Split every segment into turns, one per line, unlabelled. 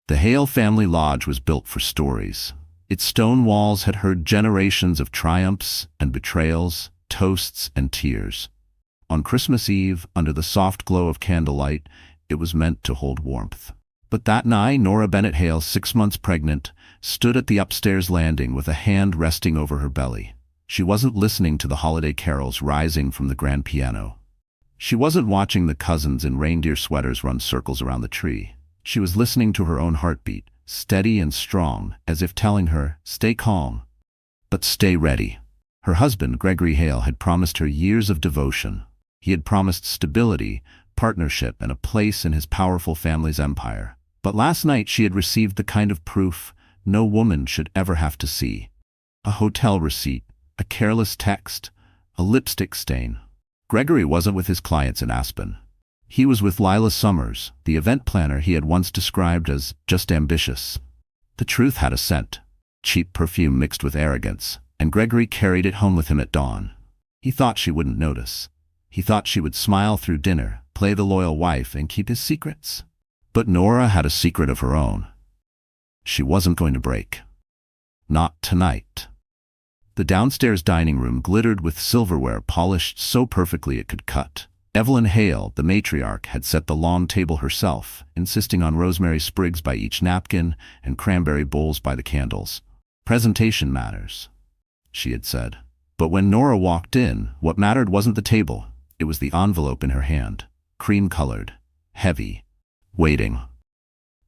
The Hale family lodge was built for stories. Its stone walls had heard generations of triumphs and betrayals, toasts and tears. On Christmas Eve, under the soft glow of candlelight, it was meant to hold warmth. But that night, Nora Bennett Hale, 6 months pregnant, stood at the upstairs landing with a hand resting over her belly. She wasn't listening to the holiday carols rising from the grand piano. She wasn't watching the cousins in reindeer sweaters run circles around the tree. She was listening to her own heartbeat, steady and strong, as if telling her, "Stay calm, but stay ready." Her husband, Gregory Hale, had promised her years of devotion. He had promised stability, partnership, and a place in his powerful family's empire. But last night she had received the kind of proof no woman should ever have to see. A hotel receipt, a careless text, a lipstick stain. Gregory wasn't with his clients in Aspen. He was with Lila Summers, the event planner he had once described as just ambitious. The truth had a scent, cheap perfume mixed with arrogance, and Gregory carried it home with him at dawn. He thought she wouldn't notice. He thought she would smile through dinner, play the loyal wife, and keep his secrets. But Nora had a secret of her own. She wasn't going to break. Not tonight. The downstairs dining room glittered with silverware polished so perfectly it could cut. Evelyn Hale, the matriarch, had set the long table herself, insisting on rosemary sprigs by each napkin and cranberry bowls by the candles. "Presentation matters," she had said. But when Nora walked in, what mattered wasn't the table. It was the envelope in her hand, cream-colored, heavy, waiting.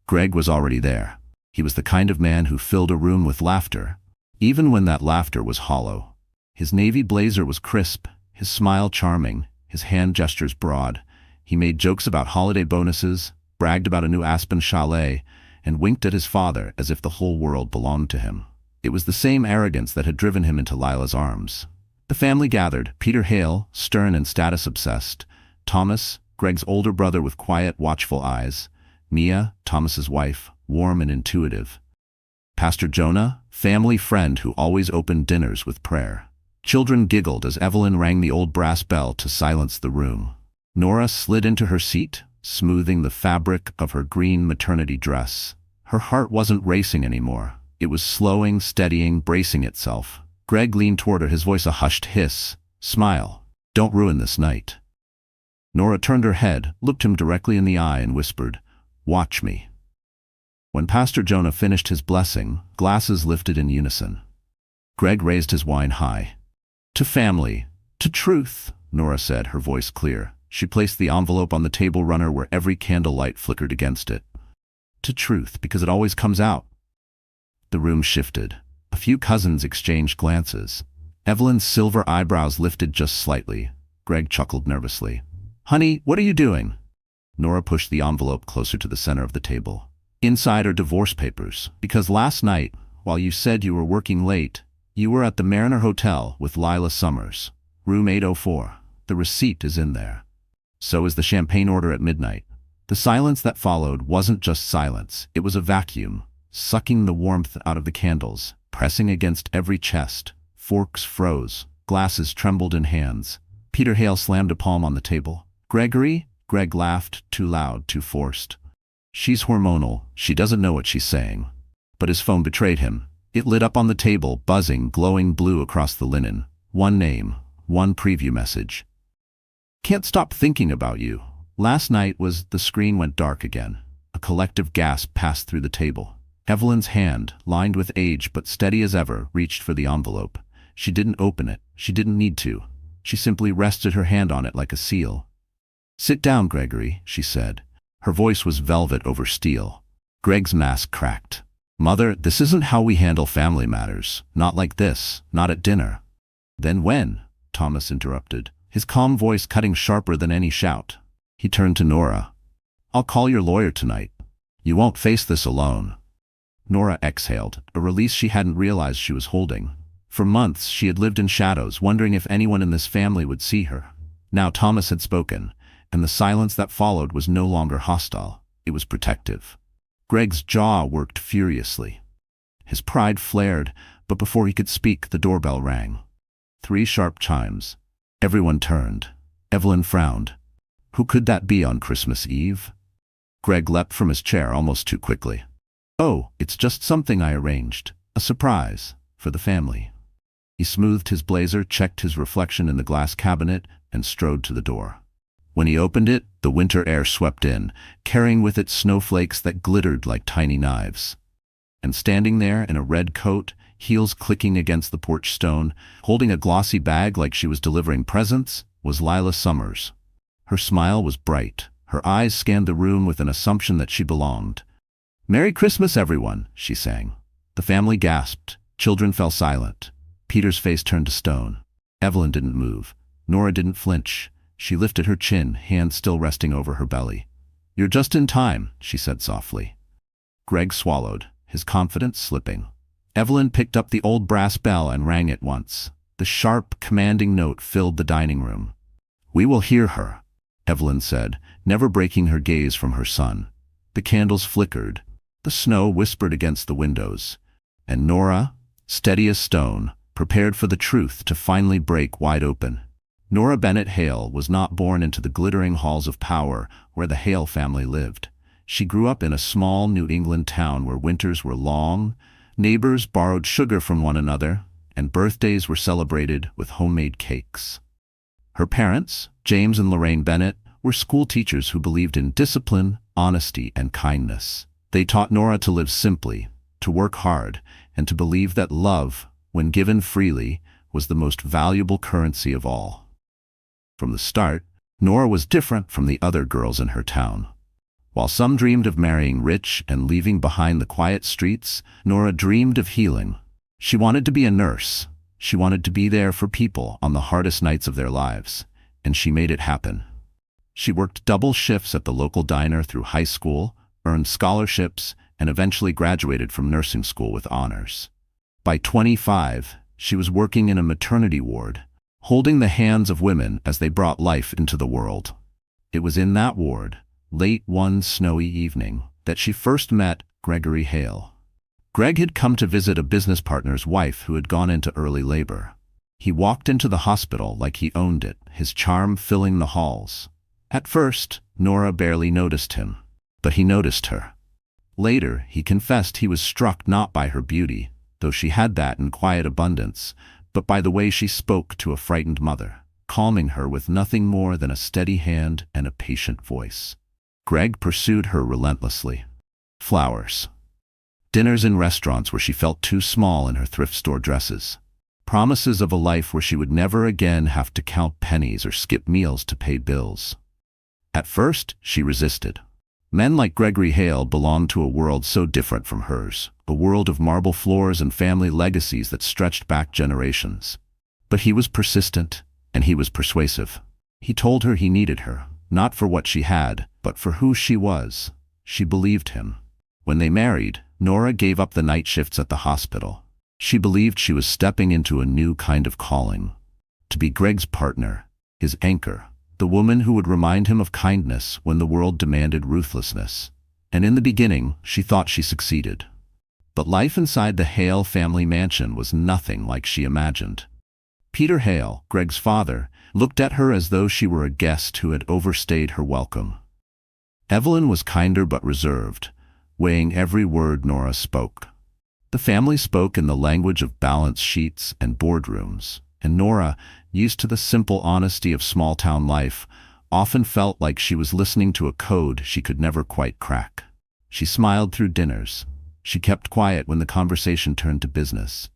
Greg was already there. He was the kind of man who filled a room with laughter, even when that laughter was hollow. His navy blazer was crisp, his smile charming, his hand gestures broad. He made jokes about holiday bonuses, bragged about a new Aspen chalet, and winked at his father as if the whole world belonged to him. It was the same arrogance that had driven him into Lila's arms. The family gathered: Peter Hale, stern and status-obsessed; Thomas, Greg's older brother with quiet, watchful eyes; Mia, Thomas's wife, warm and intuitive; Pastor Jonah, family friend who always opened dinners with prayer. Children giggled as Evelyn rang the old brass bell to silence the room. Nora slid into her seat, smoothing the fabric of her green maternity dress. Her heart wasn't racing anymore. It was slowing, steadying, bracing itself. Greg leaned toward her, his voice a hushed hiss. "Smile. Don't ruin this night." Nora turned her head, looked him directly in the eye, and whispered, "Watch me." When Pastor Jonah finished his blessing, glasses lifted in unison. Greg raised his wine high. "To family, to truth," Nora said, her voice clear. She placed the envelope on the table runner where every candlelight flickered against it. "To truth, because it always comes out." The room shifted. A few cousins exchanged glances. Evelyn's silver eyebrows lifted just slightly. Greg chuckled nervously. "Honey, what are you doing?" Nora pushed the envelope closer to the center of the table. "Inside are divorce papers, because last night, while you said you were working late, you were at the Mariner Hotel with Lila Summers, room 804. The receipt is in there. So is the champagne order at midnight." The silence that followed wasn't just silence, it was a vacuum, sucking the warmth out of the candles, pressing against every chest. Forks froze, glasses trembled in hands. Peter Hale slammed a palm on the table. "Gregory?" Greg laughed, too loud, too forced. "She's hormonal, she doesn't know what she's saying." But his phone betrayed him. It lit up on the table, buzzing, glowing blue across the linen. One name, one preview message. "Can't stop thinking about you." Last night was... The screen went dark again. A collective gasp passed through the table. Evelyn's hand, lined with age but steady as ever, reached for the envelope. She didn't open it. She didn't need to. She simply rested her hand on it like a seal. "Sit down, Gregory," she said. Her voice was velvet over steel. Greg's mask cracked. "Mother, this isn't how we handle family matters. Not like this. Not at dinner." "Then when?" Thomas interrupted, his calm voice cutting sharper than any shout. He turned to Nora. "I'll call your lawyer tonight. You won't face this alone." Nora exhaled, a release she hadn't realized she was holding. For months she had lived in shadows, wondering if anyone in this family would see her. Now Thomas had spoken, and the silence that followed was no longer hostile. It was protective. Greg's jaw worked furiously. His pride flared, but before he could speak, the doorbell rang. 3 sharp chimes. Everyone turned. Evelyn frowned. Who could that be on Christmas Eve? Greg leapt from his chair almost too quickly. "Oh, it's just something I arranged. A surprise. For the family." He smoothed his blazer, checked his reflection in the glass cabinet, and strode to the door. When he opened it, the winter air swept in, carrying with it snowflakes that glittered like tiny knives. And standing there in a red coat, heels clicking against the porch stone, holding a glossy bag like she was delivering presents, was Lila Summers. Her smile was bright. Her eyes scanned the room with an assumption that she belonged. "Merry Christmas, everyone," she sang. The family gasped. Children fell silent. Peter's face turned to stone. Evelyn didn't move. Nora didn't flinch. She lifted her chin, hands still resting over her belly. "You're just in time," she said softly. Greg swallowed, his confidence slipping. Evelyn picked up the old brass bell and rang it once. The sharp, commanding note filled the dining room. "We will hear her," Evelyn said, never breaking her gaze from her son. The candles flickered. The snow whispered against the windows. And Nora, steady as stone, prepared for the truth to finally break wide open. Nora Bennett Hale was not born into the glittering halls of power where the Hale family lived. She grew up in a small New England town where winters were long, neighbors borrowed sugar from one another, and birthdays were celebrated with homemade cakes. Her parents, James and Lorraine Bennett, were school teachers who believed in discipline, honesty, and kindness. They taught Nora to live simply, to work hard, and to believe that love, when given freely, was the most valuable currency of all. From the start, Nora was different from the other girls in her town. While some dreamed of marrying rich and leaving behind the quiet streets, Nora dreamed of healing. She wanted to be a nurse. She wanted to be there for people on the hardest nights of their lives, and she made it happen. She worked double shifts at the local diner through high school, earned scholarships, and eventually graduated from nursing school with honors. By 25, she was working in a maternity ward, holding the hands of women as they brought life into the world. It was in that ward, late one snowy evening, that she first met Gregory Hale. Greg had come to visit a business partner's wife who had gone into early labor. He walked into the hospital like he owned it, his charm filling the halls. At first, Nora barely noticed him, but he noticed her. Later, he confessed he was struck not by her beauty, though she had that in quiet abundance, but by the way she spoke to a frightened mother, calming her with nothing more than a steady hand and a patient voice. Greg pursued her relentlessly. Flowers. Dinners in restaurants where she felt too small in her thrift store dresses. Promises of a life where she would never again have to count pennies or skip meals to pay bills. At first, she resisted. Men like Gregory Hale belonged to a world so different from hers, a world of marble floors and family legacies that stretched back generations. But he was persistent, and he was persuasive. He told her he needed her, not for what she had, but for who she was. She believed him. When they married, Nora gave up the night shifts at the hospital. She believed she was stepping into a new kind of calling. To be Greg's partner, his anchor, the woman who would remind him of kindness when the world demanded ruthlessness. And in the beginning, she thought she succeeded. But life inside the Hale family mansion was nothing like she imagined. Peter Hale, Greg's father, looked at her as though she were a guest who had overstayed her welcome. Evelyn was kinder but reserved, weighing every word Nora spoke. The family spoke in the language of balance sheets and boardrooms, and Nora, used to the simple honesty of small-town life, often felt like she was listening to a code she could never quite crack. She smiled through dinners. She kept quiet when the conversation turned to business.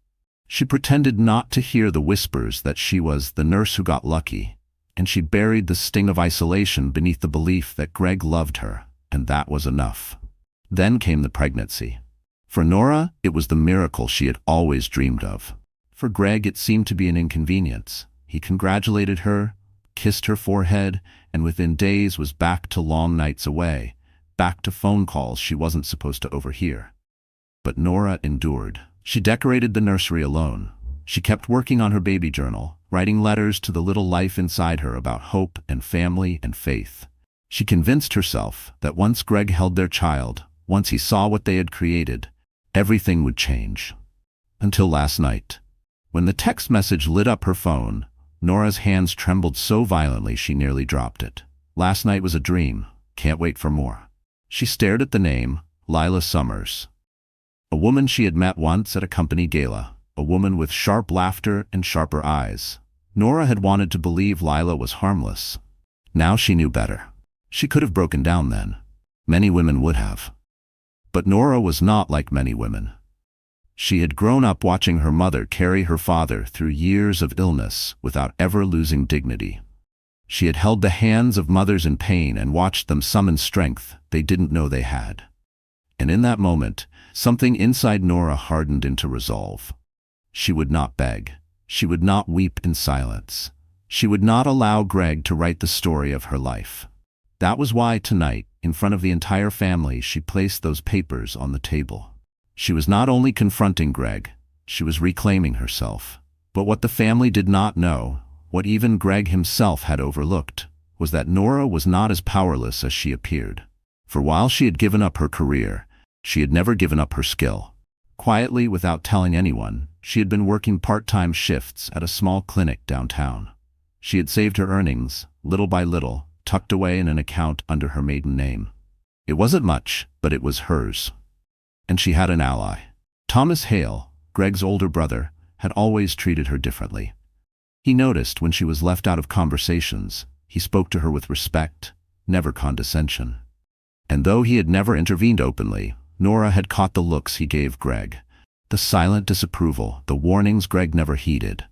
She pretended not to hear the whispers that she was the nurse who got lucky, and she buried the sting of isolation beneath the belief that Greg loved her, and that was enough. Then came the pregnancy. For Nora, it was the miracle she had always dreamed of. For Greg, it seemed to be an inconvenience. He congratulated her, kissed her forehead, and within days was back to long nights away, back to phone calls she wasn't supposed to overhear. But Nora endured. She decorated the nursery alone. She kept working on her baby journal, writing letters to the little life inside her about hope and family and faith. She convinced herself that once Greg held their child, once he saw what they had created, everything would change. Until last night. When the text message lit up her phone, Nora's hands trembled so violently she nearly dropped it. Last night was a dream. Can't wait for more. She stared at the name, Lila Summers. A woman she had met once at a company gala. A woman with sharp laughter and sharper eyes. Nora had wanted to believe Lila was harmless. Now she knew better. She could have broken down then. Many women would have. But Nora was not like many women. She had grown up watching her mother carry her father through years of illness without ever losing dignity. She had held the hands of mothers in pain and watched them summon strength they didn't know they had. And in that moment, something inside Nora hardened into resolve. She would not beg. She would not weep in silence. She would not allow Greg to write the story of her life. That was why tonight, in front of the entire family, she placed those papers on the table. She was not only confronting Greg, she was reclaiming herself. But what the family did not know, what even Greg himself had overlooked, was that Nora was not as powerless as she appeared. For while she had given up her career, she had never given up her skill. Quietly, without telling anyone, she had been working part-time shifts at a small clinic downtown. She had saved her earnings, little by little, tucked away in an account under her maiden name. It wasn't much, but it was hers. And she had an ally. Thomas Hale, Greg's older brother, had always treated her differently. He noticed when she was left out of conversations. He spoke to her with respect, never condescension. And though he had never intervened openly, Nora had caught the looks he gave Greg, the silent disapproval, the warnings Greg never heeded.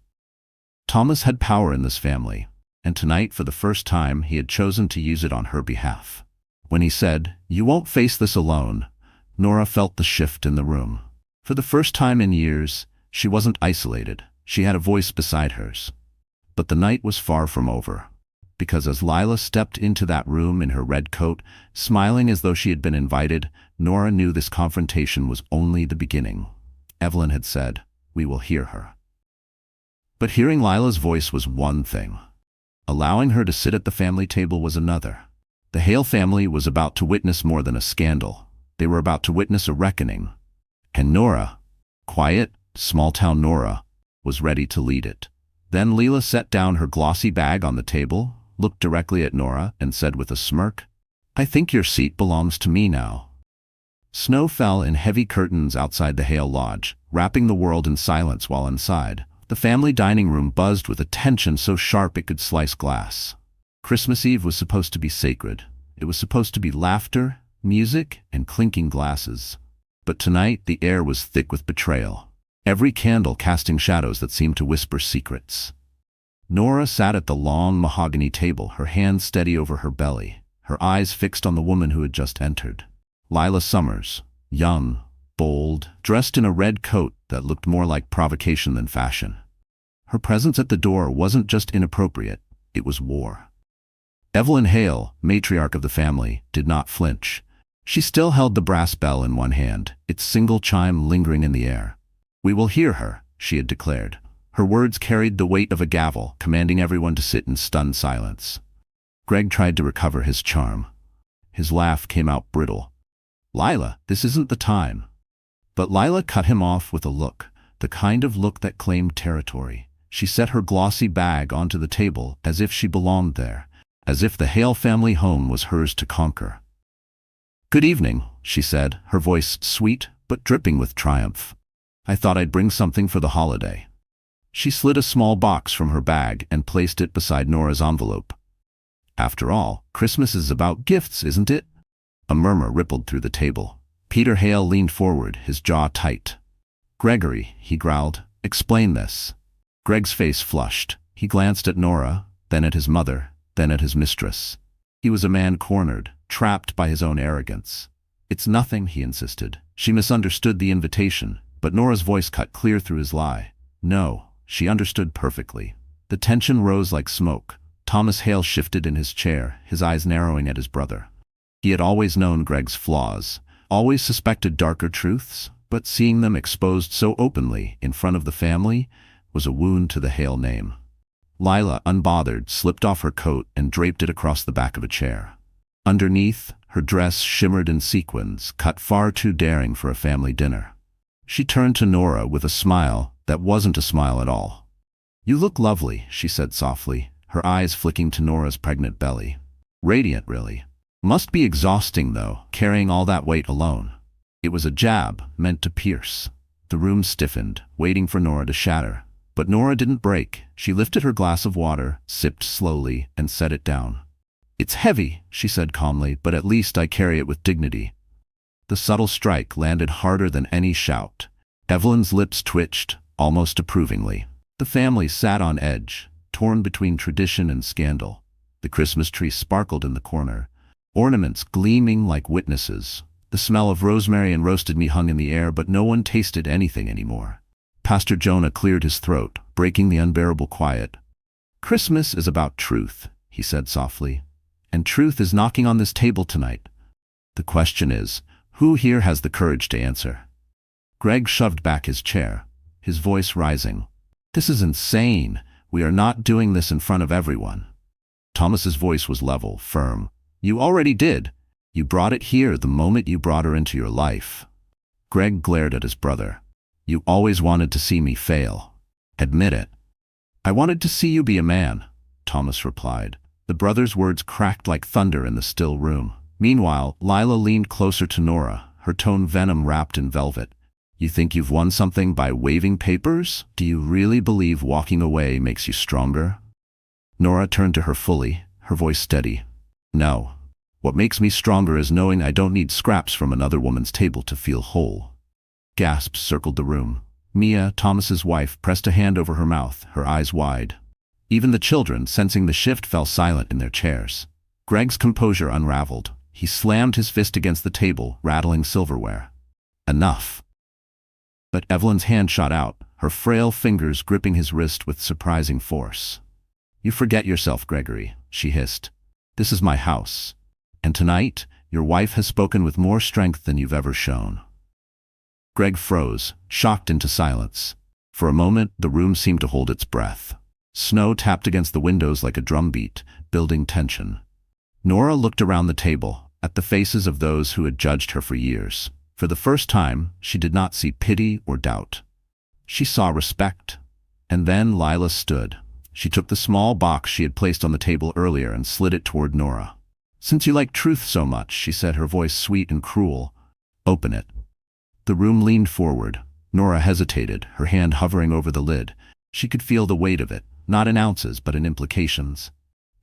Thomas had power in this family, and tonight, for the first time, he had chosen to use it on her behalf. When he said, "You won't face this alone," Nora felt the shift in the room. For the first time in years, she wasn't isolated. She had a voice beside hers. But the night was far from over. Because as Lila stepped into that room in her red coat, smiling as though she had been invited, Nora knew this confrontation was only the beginning. Evelyn had said, "We will hear her." But hearing Lila's voice was one thing. Allowing her to sit at the family table was another. The Hale family was about to witness more than a scandal. They were about to witness a reckoning. And Nora, quiet, small-town Nora, was ready to lead it. Then Leela set down her glossy bag on the table, looked directly at Nora, and said with a smirk, "I think your seat belongs to me now." Snow fell in heavy curtains outside the Hale lodge, wrapping the world in silence while inside. The family dining room buzzed with a tension so sharp it could slice glass. Christmas Eve was supposed to be sacred. It was supposed to be laughter, music, and clinking glasses. But tonight the air was thick with betrayal, every candle casting shadows that seemed to whisper secrets. Nora sat at the long mahogany table, her hands steady over her belly, her eyes fixed on the woman who had just entered. Lila Summers, young, bold, dressed in a red coat that looked more like provocation than fashion. Her presence at the door wasn't just inappropriate, it was war. Evelyn Hale, matriarch of the family, did not flinch. She still held the brass bell in one hand, its single chime lingering in the air. "We will hear her," she had declared. Her words carried the weight of a gavel, commanding everyone to sit in stunned silence. Greg tried to recover his charm. His laugh came out brittle. "Lila, this isn't the time." But Lila cut him off with a look, the kind of look that claimed territory. She set her glossy bag onto the table as if she belonged there, as if the Hale family home was hers to conquer. "Good evening," she said, her voice sweet but dripping with triumph. "I thought I'd bring something for the holiday." She slid a small box from her bag and placed it beside Nora's envelope. "After all, Christmas is about gifts, isn't it?" A murmur rippled through the table. Peter Hale leaned forward, his jaw tight. "Gregory," he growled, "explain this." Greg's face flushed. He glanced at Nora, then at his mother, then at his mistress. He was a man cornered, trapped by his own arrogance. "It's nothing," he insisted. She misunderstood the invitation, but Nora's voice cut clear through his lie. No, she understood perfectly. The tension rose like smoke. Thomas Hale shifted in his chair, his eyes narrowing at his brother. He had always known Greg's flaws, always suspected darker truths, but seeing them exposed so openly in front of the family was a wound to the Hale name. Lila, unbothered, slipped off her coat and draped it across the back of a chair. Underneath, her dress shimmered in sequins, cut far too daring for a family dinner. She turned to Nora with a smile that wasn't a smile at all. "You look lovely," she said softly, her eyes flicking to Nora's pregnant belly. "Radiant, really. Must be exhausting, though, carrying all that weight alone." It was a jab, meant to pierce. The room stiffened, waiting for Nora to shatter. But Nora didn't break. She lifted her glass of water, sipped slowly, and set it down. "It's heavy," she said calmly, "but at least I carry it with dignity." The subtle strike landed harder than any shout. Evelyn's lips twitched, almost approvingly. The family sat on edge, torn between tradition and scandal. The Christmas tree sparkled in the corner, ornaments gleaming like witnesses. The smell of rosemary and roasted meat hung in the air, but no one tasted anything anymore. Pastor Jonah cleared his throat, breaking the unbearable quiet. "Christmas is about truth," he said softly. "And truth is knocking on this table tonight. The question is, who here has the courage to answer?" Greg shoved back his chair, his voice rising. "This is insane. We are not doing this in front of everyone." Thomas's voice was level, firm. "You already did. You brought it here the moment you brought her into your life." Greg glared at his brother. "You always wanted to see me fail. Admit it." "I wanted to see you be a man," Thomas replied. The brothers' words cracked like thunder in the still room. Meanwhile, Lila leaned closer to Nora, her tone venom wrapped in velvet. "You think you've won something by waving papers? Do you really believe walking away makes you stronger?" Nora turned to her fully, her voice steady. "No. What makes me stronger is knowing I don't need scraps from another woman's table to feel whole." Gasps circled the room. Mia, Thomas's wife, pressed a hand over her mouth, her eyes wide. Even the children, sensing the shift, fell silent in their chairs. Greg's composure unraveled. He slammed his fist against the table, rattling silverware. "Enough." But Evelyn's hand shot out, her frail fingers gripping his wrist with surprising force. "You forget yourself, Gregory," she hissed. "This is my house. And tonight, your wife has spoken with more strength than you've ever shown." Greg froze, shocked into silence. For a moment, the room seemed to hold its breath. Snow tapped against the windows like a drumbeat, building tension. Nora looked around the table, at the faces of those who had judged her for years. For the first time, she did not see pity or doubt. She saw respect. And then Lila stood. She took the small box she had placed on the table earlier and slid it toward Nora. "Since you like truth so much," she said, her voice sweet and cruel, "open it." The room leaned forward. Nora hesitated, her hand hovering over the lid. She could feel the weight of it, not in ounces but in implications.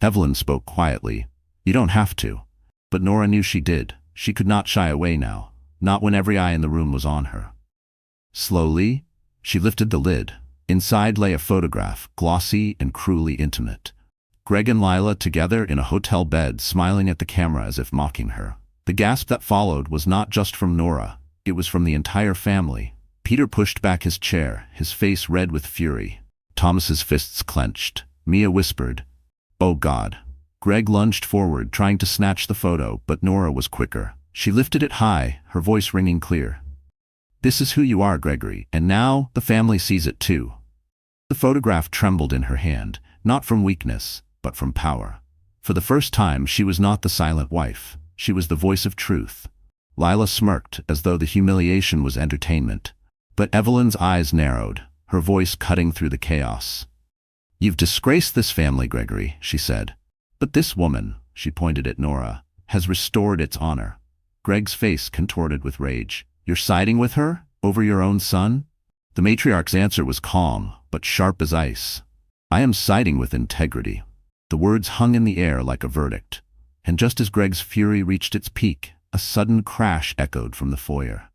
Evelyn spoke quietly. "You don't have to." But Nora knew she did. She could not shy away now, not when every eye in the room was on her. Slowly, she lifted the lid. Inside lay a photograph, glossy and cruelly intimate. Greg and Lila together in a hotel bed, smiling at the camera as if mocking her. The gasp that followed was not just from Nora. It was from the entire family. Peter pushed back his chair, his face red with fury. Thomas's fists clenched. Mia whispered, "Oh God." Greg lunged forward, trying to snatch the photo, but Nora was quicker. She lifted it high, her voice ringing clear. "This is who you are, Gregory, and now the family sees it too." The photograph trembled in her hand, not from weakness, but from power. For the first time, she was not the silent wife. She was the voice of truth. Lila smirked, as though the humiliation was entertainment. But Evelyn's eyes narrowed, her voice cutting through the chaos. "You've disgraced this family, Gregory," she said. "But this woman," she pointed at Nora, "has restored its honor." Greg's face contorted with rage. "You're siding with her? Over your own son?" The matriarch's answer was calm, but sharp as ice. "I am siding with integrity." The words hung in the air like a verdict. And just as Greg's fury reached its peak, a sudden crash echoed from the foyer.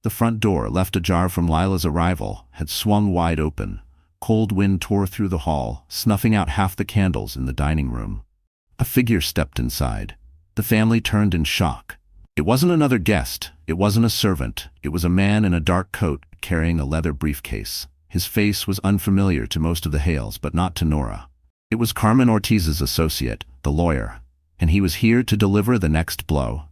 The front door, left ajar from Lila's arrival, had swung wide open. Cold wind tore through the hall, snuffing out half the candles in the dining room. A figure stepped inside. The family turned in shock. It wasn't another guest. It wasn't a servant. It was a man in a dark coat, carrying a leather briefcase. His face was unfamiliar to most of the Hales, but not to Nora. It was Carmen Ortiz's associate, the lawyer, and he was here to deliver the next blow.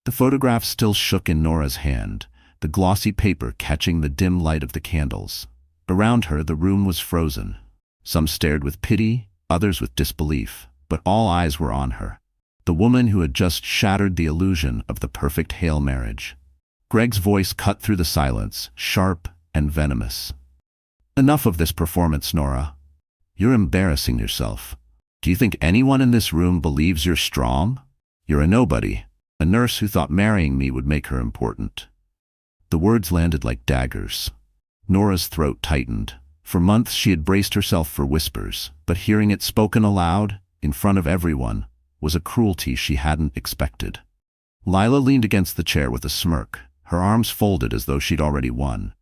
The photograph still shook in Nora's hand, the glossy paper catching the dim light of the candles. Around her, the room was frozen. Some stared with pity, others with disbelief, but all eyes were on her. The woman who had just shattered the illusion of the perfect Hale marriage. Greg's voice cut through the silence, sharp and venomous. "Enough of this performance, Nora. You're embarrassing yourself. Do you think anyone in this room believes you're strong? You're a nobody, A nurse who thought marrying me would make her important. The words landed like daggers. Nora's throat tightened. For months she had braced herself for whispers, but hearing it spoken aloud, in front of everyone, was a cruelty she hadn't expected. Lila leaned against the chair with a smirk, her arms folded as though she'd already won.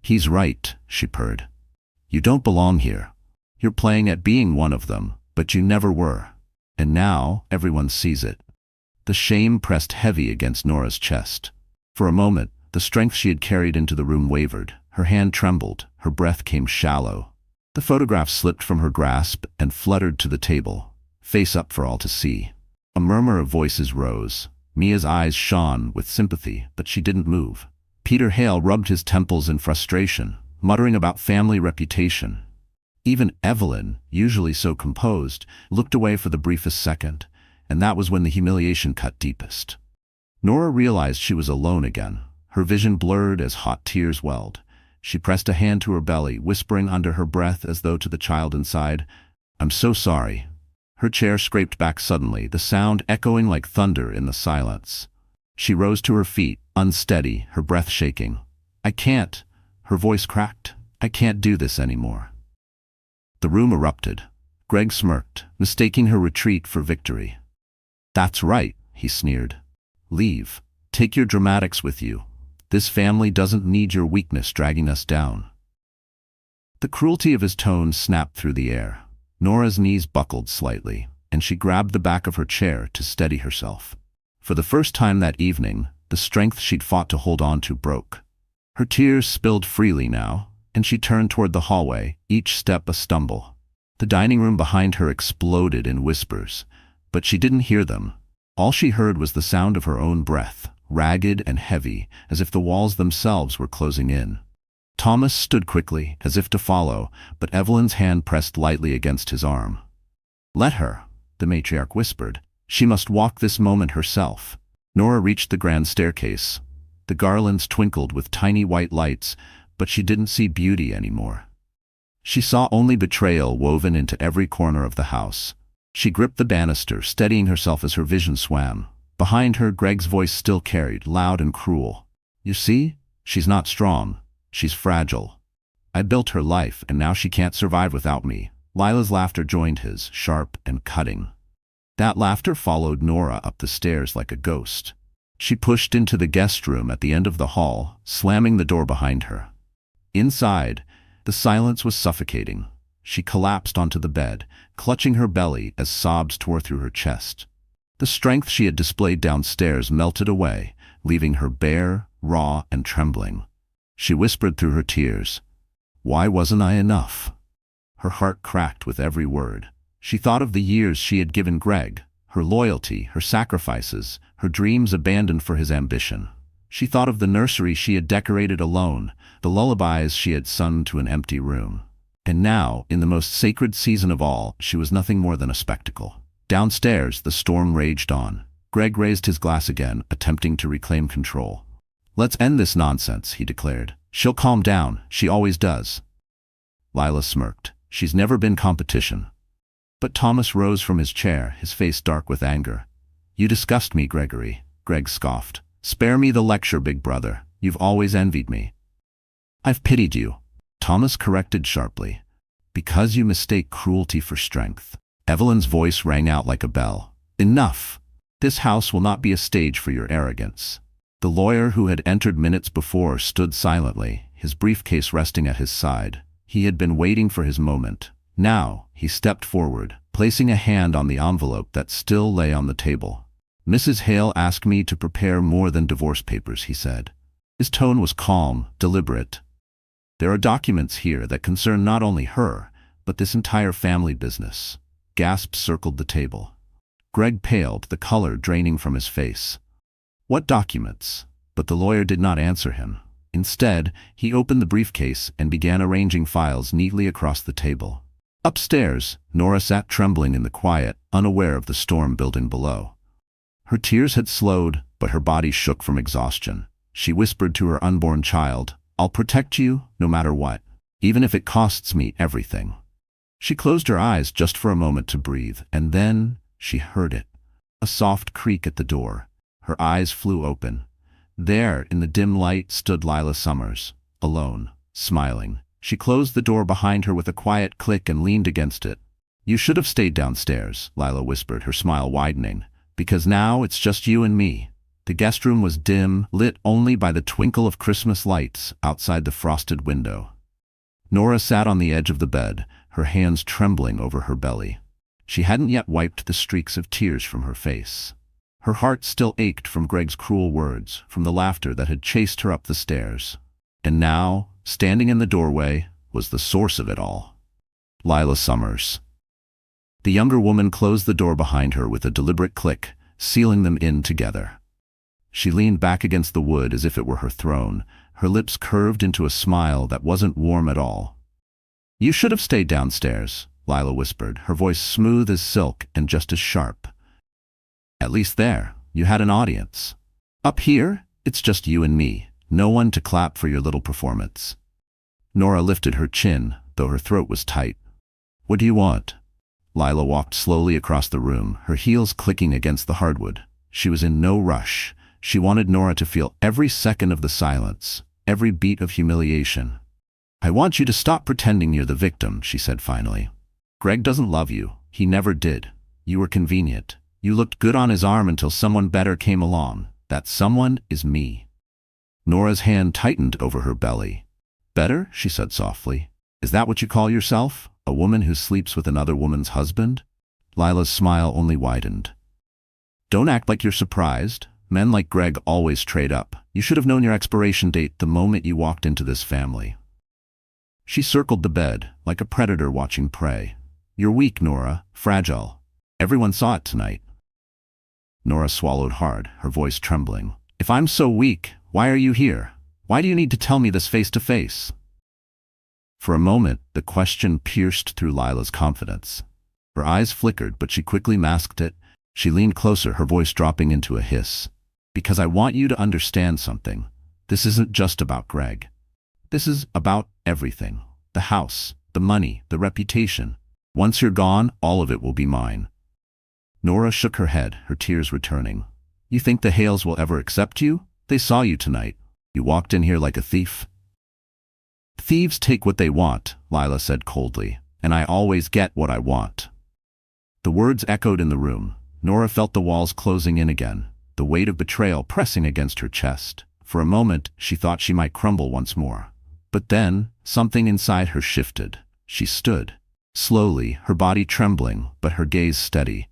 "He's right," she purred. "You don't belong here. You're playing at being one of them, but you never were. And now everyone sees it." The shame pressed heavy against Nora's chest. For a moment, the strength she had carried into the room wavered. Her hand trembled, her breath came shallow. The photograph slipped from her grasp and fluttered to the table, face up for all to see. A murmur of voices rose. Mia's eyes shone with sympathy, but she didn't move. Peter Hale rubbed his temples in frustration, muttering about family reputation. Even Evelyn, usually so composed, looked away for the briefest second, and that was when the humiliation cut deepest. Nora realized she was alone again. Her vision blurred as hot tears welled. She pressed a hand to her belly, whispering under her breath as though to the child inside, "I'm so sorry." Her chair scraped back suddenly, the sound echoing like thunder in the silence. She rose to her feet, unsteady, her breath shaking. "I can't." Her voice cracked. "I can't do this anymore." The room erupted. Greg smirked, mistaking her retreat for victory. "That's right," he sneered. "Leave. Take your dramatics with you. This family doesn't need your weakness dragging us down." The cruelty of his tone snapped through the air. Nora's knees buckled slightly, and she grabbed the back of her chair to steady herself. For the first time that evening, the strength she'd fought to hold on to broke. Her tears spilled freely now, and she turned toward the hallway, each step a stumble. The dining room behind her exploded in whispers, but she didn't hear them. All she heard was the sound of her own breath, ragged and heavy, as if the walls themselves were closing in. Thomas stood quickly, as if to follow, but Evelyn's hand pressed lightly against his arm. "Let her," the matriarch whispered. "She must walk this moment herself." Nora reached the grand staircase. The garlands twinkled with tiny white lights, but she didn't see beauty anymore. She saw only betrayal woven into every corner of the house. She gripped the banister, steadying herself as her vision swam. Behind her, Greg's voice still carried, loud and cruel. "You see? She's not strong. She's fragile. I built her life, and now she can't survive without me." Lila's laughter joined his, sharp and cutting. That laughter followed Nora up the stairs like a ghost. She pushed into the guest room at the end of the hall, slamming the door behind her. Inside, the silence was suffocating. She collapsed onto the bed, clutching her belly as sobs tore through her chest. The strength she had displayed downstairs melted away, leaving her bare, raw, and trembling. She whispered through her tears, "Why wasn't I enough?" Her heart cracked with every word. She thought of the years she had given Greg, her loyalty, her sacrifices, her dreams abandoned for his ambition. She thought of the nursery she had decorated alone, the lullabies she had sung to an empty room. And now, in the most sacred season of all, she was nothing more than a spectacle. Downstairs, the storm raged on. Greg raised his glass again, attempting to reclaim control. "Let's end this nonsense," he declared. "She'll calm down. She always does." Lila smirked. "She's never been competition." But Thomas rose from his chair, his face dark with anger. "You disgust me, Gregory," Greg scoffed. "Spare me the lecture, big brother. You've always envied me." "I've pitied you," Thomas corrected sharply. "Because you mistake cruelty for strength." Evelyn's voice rang out like a bell. "Enough! This house will not be a stage for your arrogance." The lawyer who had entered minutes before stood silently, his briefcase resting at his side. He had been waiting for his moment. Now, he stepped forward, placing a hand on the envelope that still lay on the table. "Mrs. Hale asked me to prepare more than divorce papers," he said. His tone was calm, deliberate. "There are documents here that concern not only her, but this entire family business." Gasps circled the table. Greg paled, the color draining from his face. "What documents?" But the lawyer did not answer him. Instead, he opened the briefcase and began arranging files neatly across the table. Upstairs, Nora sat trembling in the quiet, unaware of the storm building below. Her tears had slowed, but her body shook from exhaustion. She whispered to her unborn child, "I'll protect you, no matter what, even if it costs me everything." She closed her eyes just for a moment to breathe, and then she heard it. A soft creak at the door. Her eyes flew open. There, in the dim light, stood Lila Summers, alone, smiling. She closed the door behind her with a quiet click and leaned against it. "You should have stayed downstairs," Lila whispered, her smile widening, "because now it's just you and me." The guest room was dim, lit only by the twinkle of Christmas lights outside the frosted window. Nora sat on the edge of the bed, her hands trembling over her belly. She hadn't yet wiped the streaks of tears from her face. Her heart still ached from Greg's cruel words, from the laughter that had chased her up the stairs. And now, standing in the doorway, was the source of it all. Lila Summers. The younger woman closed the door behind her with a deliberate click, sealing them in together. She leaned back against the wood as if it were her throne, her lips curved into a smile that wasn't warm at all. "You should have stayed downstairs," Lila whispered, her voice smooth as silk and just as sharp. "At least there, you had an audience. Up here, it's just you and me, no one to clap for your little performance." Nora lifted her chin, though her throat was tight. "What do you want?" Lila walked slowly across the room, her heels clicking against the hardwood. She was in no rush. She wanted Nora to feel every second of the silence, every beat of humiliation. "I want you to stop pretending you're the victim," she said finally. "Greg doesn't love you. He never did. You were convenient. You looked good on his arm until someone better came along. That someone is me." Nora's hand tightened over her belly. "Better?" she said softly. "Is that what you call yourself? A woman who sleeps with another woman's husband?" Lila's smile only widened. "Don't act like you're surprised. Men like Greg always trade up. You should have known your expiration date the moment you walked into this family." She circled the bed, like a predator watching prey. "You're weak, Nora. Fragile. Everyone saw it tonight." Nora swallowed hard, her voice trembling. "If I'm so weak, why are you here? Why do you need to tell me this face to face?" For a moment, the question pierced through Lila's confidence. Her eyes flickered, but she quickly masked it. She leaned closer, her voice dropping into a hiss. "Because I want you to understand something. This isn't just about Greg. This is about everything. The house, the money, the reputation. Once you're gone, all of it will be mine." Nora shook her head, her tears returning. "You think the Hales will ever accept you? They saw you tonight. You walked in here like a thief." "Thieves take what they want," Lila said coldly, "and I always get what I want." The words echoed in the room. Nora felt the walls closing in again, the weight of betrayal pressing against her chest. For a moment, she thought she might crumble once more. But then, something inside her shifted. She stood, slowly, her body trembling, but her gaze steady.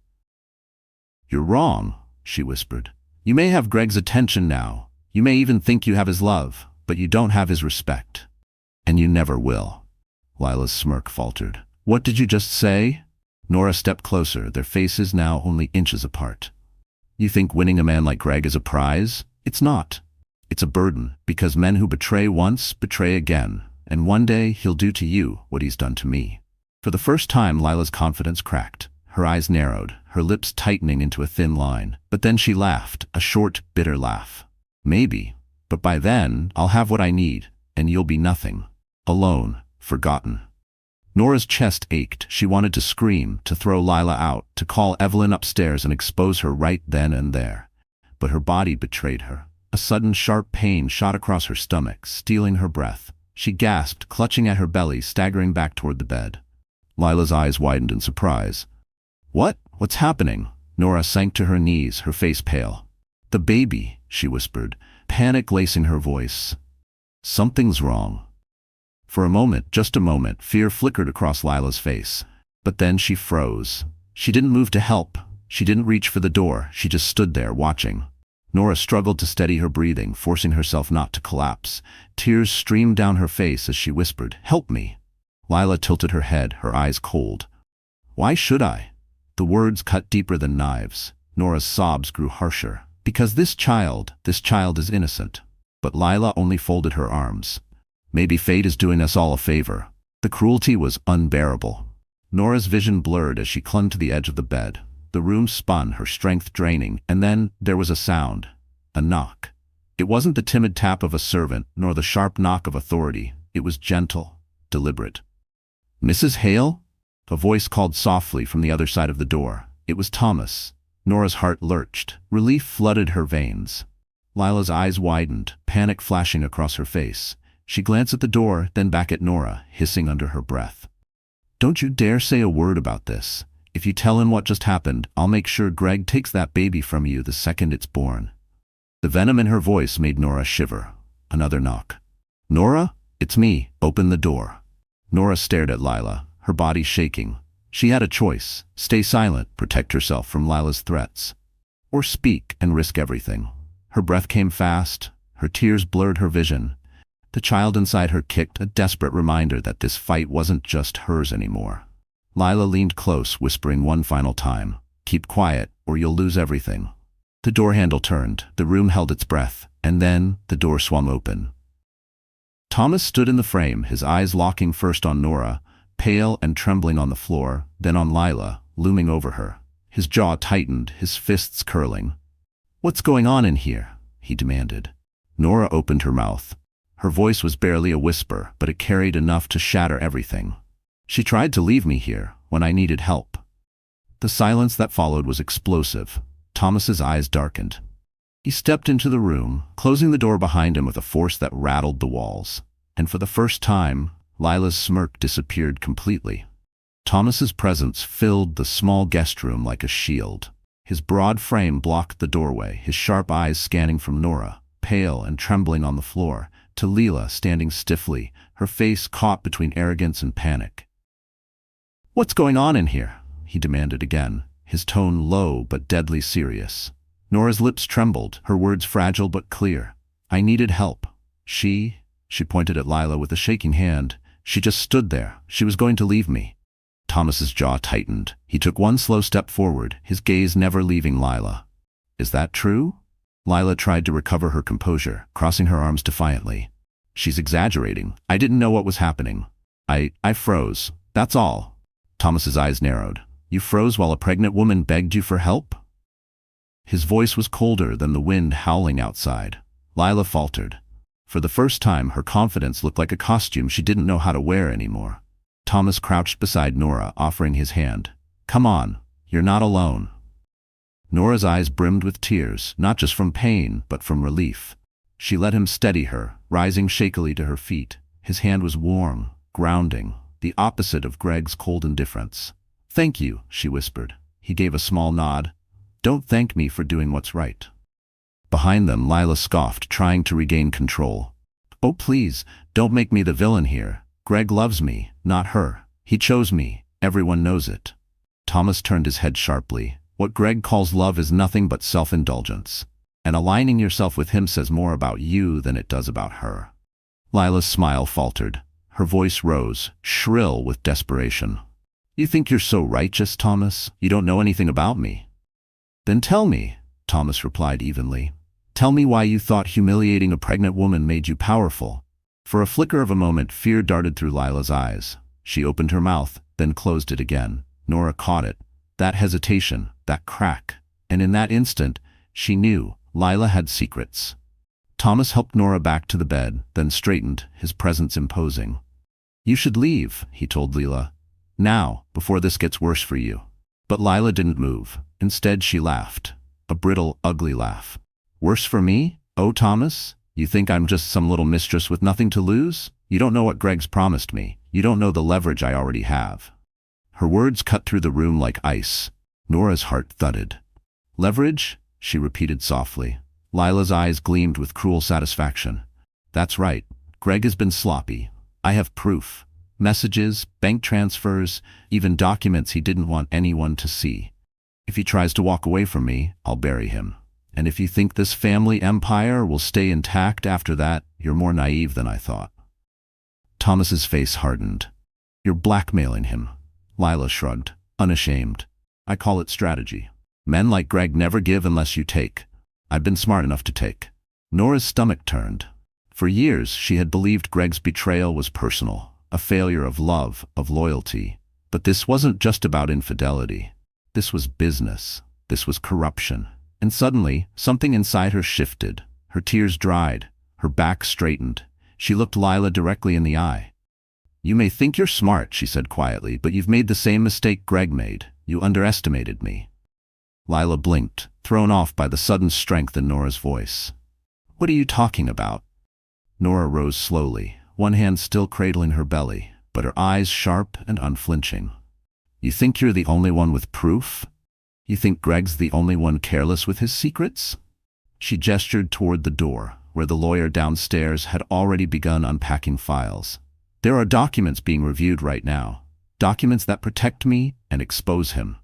"You're wrong," she whispered. "You may have Greg's attention now. You may even think you have his love, but you don't have his respect. And you never will." Lila's smirk faltered. "What did you just say?" Nora stepped closer, their faces now only inches apart. "You think winning a man like Greg is a prize? It's not. It's a burden, because men who betray once betray again, and one day he'll do to you what he's done to me." For the first time, Lila's confidence cracked. Her eyes narrowed, her lips tightening into a thin line. But then she laughed, a short, bitter laugh. "Maybe, but by then, I'll have what I need, and you'll be nothing. Alone, forgotten." Nora's chest ached. She wanted to scream, to throw Lila out, to call Evelyn upstairs and expose her right then and there. But her body betrayed her. A sudden sharp pain shot across her stomach, stealing her breath. She gasped, clutching at her belly, staggering back toward the bed. Lila's eyes widened in surprise. What's happening?" Nora sank to her knees, her face pale. "The baby," she whispered, panic lacing her voice. "Something's wrong." For a moment, just a moment, fear flickered across Lila's face. But then she froze. She didn't move to help. She didn't reach for the door. She just stood there, watching. Nora struggled to steady her breathing, forcing herself not to collapse. Tears streamed down her face as she whispered, "Help me." Lila tilted her head, her eyes cold. "Why should I?" The words cut deeper than knives. Nora's sobs grew harsher. "Because this child is innocent." But Lila only folded her arms. "Maybe fate is doing us all a favor." The cruelty was unbearable. Nora's vision blurred as she clung to the edge of the bed. The room spun, her strength draining, and then there was a sound. A knock. It wasn't the timid tap of a servant, nor the sharp knock of authority. It was gentle, deliberate. "Mrs. Hale?" A voice called softly from the other side of the door. It was Thomas. Nora's heart lurched. Relief flooded her veins. Lila's eyes widened, panic flashing across her face. She glanced at the door, then back at Nora, hissing under her breath. "Don't you dare say a word about this. If you tell him what just happened, I'll make sure Greg takes that baby from you the second it's born." The venom in her voice made Nora shiver. Another knock. "Nora? It's me. Open the door." Nora stared at Lila, her body shaking. She had a choice: stay silent, protect herself from Lila's threats, or speak and risk everything. Her breath came fast. Her tears blurred her vision. The child inside her kicked, a desperate reminder that this fight wasn't just hers anymore. Lila leaned close, whispering one final time, "Keep quiet, or you'll lose everything." The door handle turned, the room held its breath, and then the door swung open. Thomas stood in the frame, his eyes locking first on Nora, pale and trembling on the floor, then on Lila, looming over her. His jaw tightened, his fists curling. "What's going on in here?" he demanded. Nora opened her mouth. Her voice was barely a whisper, but it carried enough to shatter everything. "She tried to leave me here when I needed help." The silence that followed was explosive. Thomas's eyes darkened. He stepped into the room, closing the door behind him with a force that rattled the walls. And for the first time, Lila's smirk disappeared completely. Thomas's presence filled the small guest room like a shield. His broad frame blocked the doorway, his sharp eyes scanning from Nora, pale and trembling on the floor, to Lila standing stiffly, her face caught between arrogance and panic. "What's going on in here?" he demanded again, his tone low but deadly serious. Nora's lips trembled, her words fragile but clear. "I needed help. She pointed at Lila with a shaking hand. "She just stood there. She was going to leave me." Thomas's jaw tightened. He took one slow step forward, his gaze never leaving Lila. "Is that true?" Lila tried to recover her composure, crossing her arms defiantly. "She's exaggerating. I didn't know what was happening. I froze. That's all." Thomas's eyes narrowed. "You froze while a pregnant woman begged you for help?" His voice was colder than the wind howling outside. Lila faltered. For the first time, her confidence looked like a costume she didn't know how to wear anymore. Thomas crouched beside Nora, offering his hand. "Come on, you're not alone." Nora's eyes brimmed with tears, not just from pain, but from relief. She let him steady her, rising shakily to her feet. His hand was warm, grounding, the opposite of Greg's cold indifference. "Thank you," she whispered. He gave a small nod. "Don't thank me for doing what's right." Behind them, Lila scoffed, trying to regain control. "Oh, please, don't make me the villain here. Greg loves me, not her. He chose me. Everyone knows it." Thomas turned his head sharply. "What Greg calls love is nothing but self-indulgence. And aligning yourself with him says more about you than it does about her." Lila's smile faltered. Her voice rose, shrill with desperation. "You think you're so righteous, Thomas? You don't know anything about me." "Then tell me," Thomas replied evenly. "Tell me why you thought humiliating a pregnant woman made you powerful." For a flicker of a moment, fear darted through Lila's eyes. She opened her mouth, then closed it again. Nora caught it. That hesitation, that crack. And in that instant, she knew Lila had secrets. Thomas helped Nora back to the bed, then straightened, his presence imposing. "You should leave," he told Lila. "Now, before this gets worse for you." But Lila didn't move. Instead, she laughed. A brittle, ugly laugh. "Worse for me? Oh, Thomas? You think I'm just some little mistress with nothing to lose? You don't know what Greg's promised me. You don't know the leverage I already have." Her words cut through the room like ice. Nora's heart thudded. "Leverage?" she repeated softly. Lila's eyes gleamed with cruel satisfaction. "That's right. Greg has been sloppy. I have proof. Messages, bank transfers, even documents he didn't want anyone to see. If he tries to walk away from me, I'll bury him. And if you think this family empire will stay intact after that, you're more naive than I thought." Thomas's face hardened. "You're blackmailing him." Lila shrugged, unashamed. "I call it strategy. Men like Greg never give unless you take. I've been smart enough to take." Nora's stomach turned. For years, she had believed Greg's betrayal was personal, a failure of love, of loyalty. But this wasn't just about infidelity. This was business. This was corruption. And suddenly, something inside her shifted. Her tears dried. Her back straightened. She looked Lila directly in the eye. "You may think you're smart," she said quietly, "but you've made the same mistake Greg made. You underestimated me." Lila blinked, thrown off by the sudden strength in Nora's voice. "What are you talking about?" Nora rose slowly, one hand still cradling her belly, but her eyes sharp and unflinching. "You think you're the only one with proof? You think Greg's the only one careless with his secrets?" She gestured toward the door, where the lawyer downstairs had already begun unpacking files. "There are documents being reviewed right now. Documents that protect me and expose him."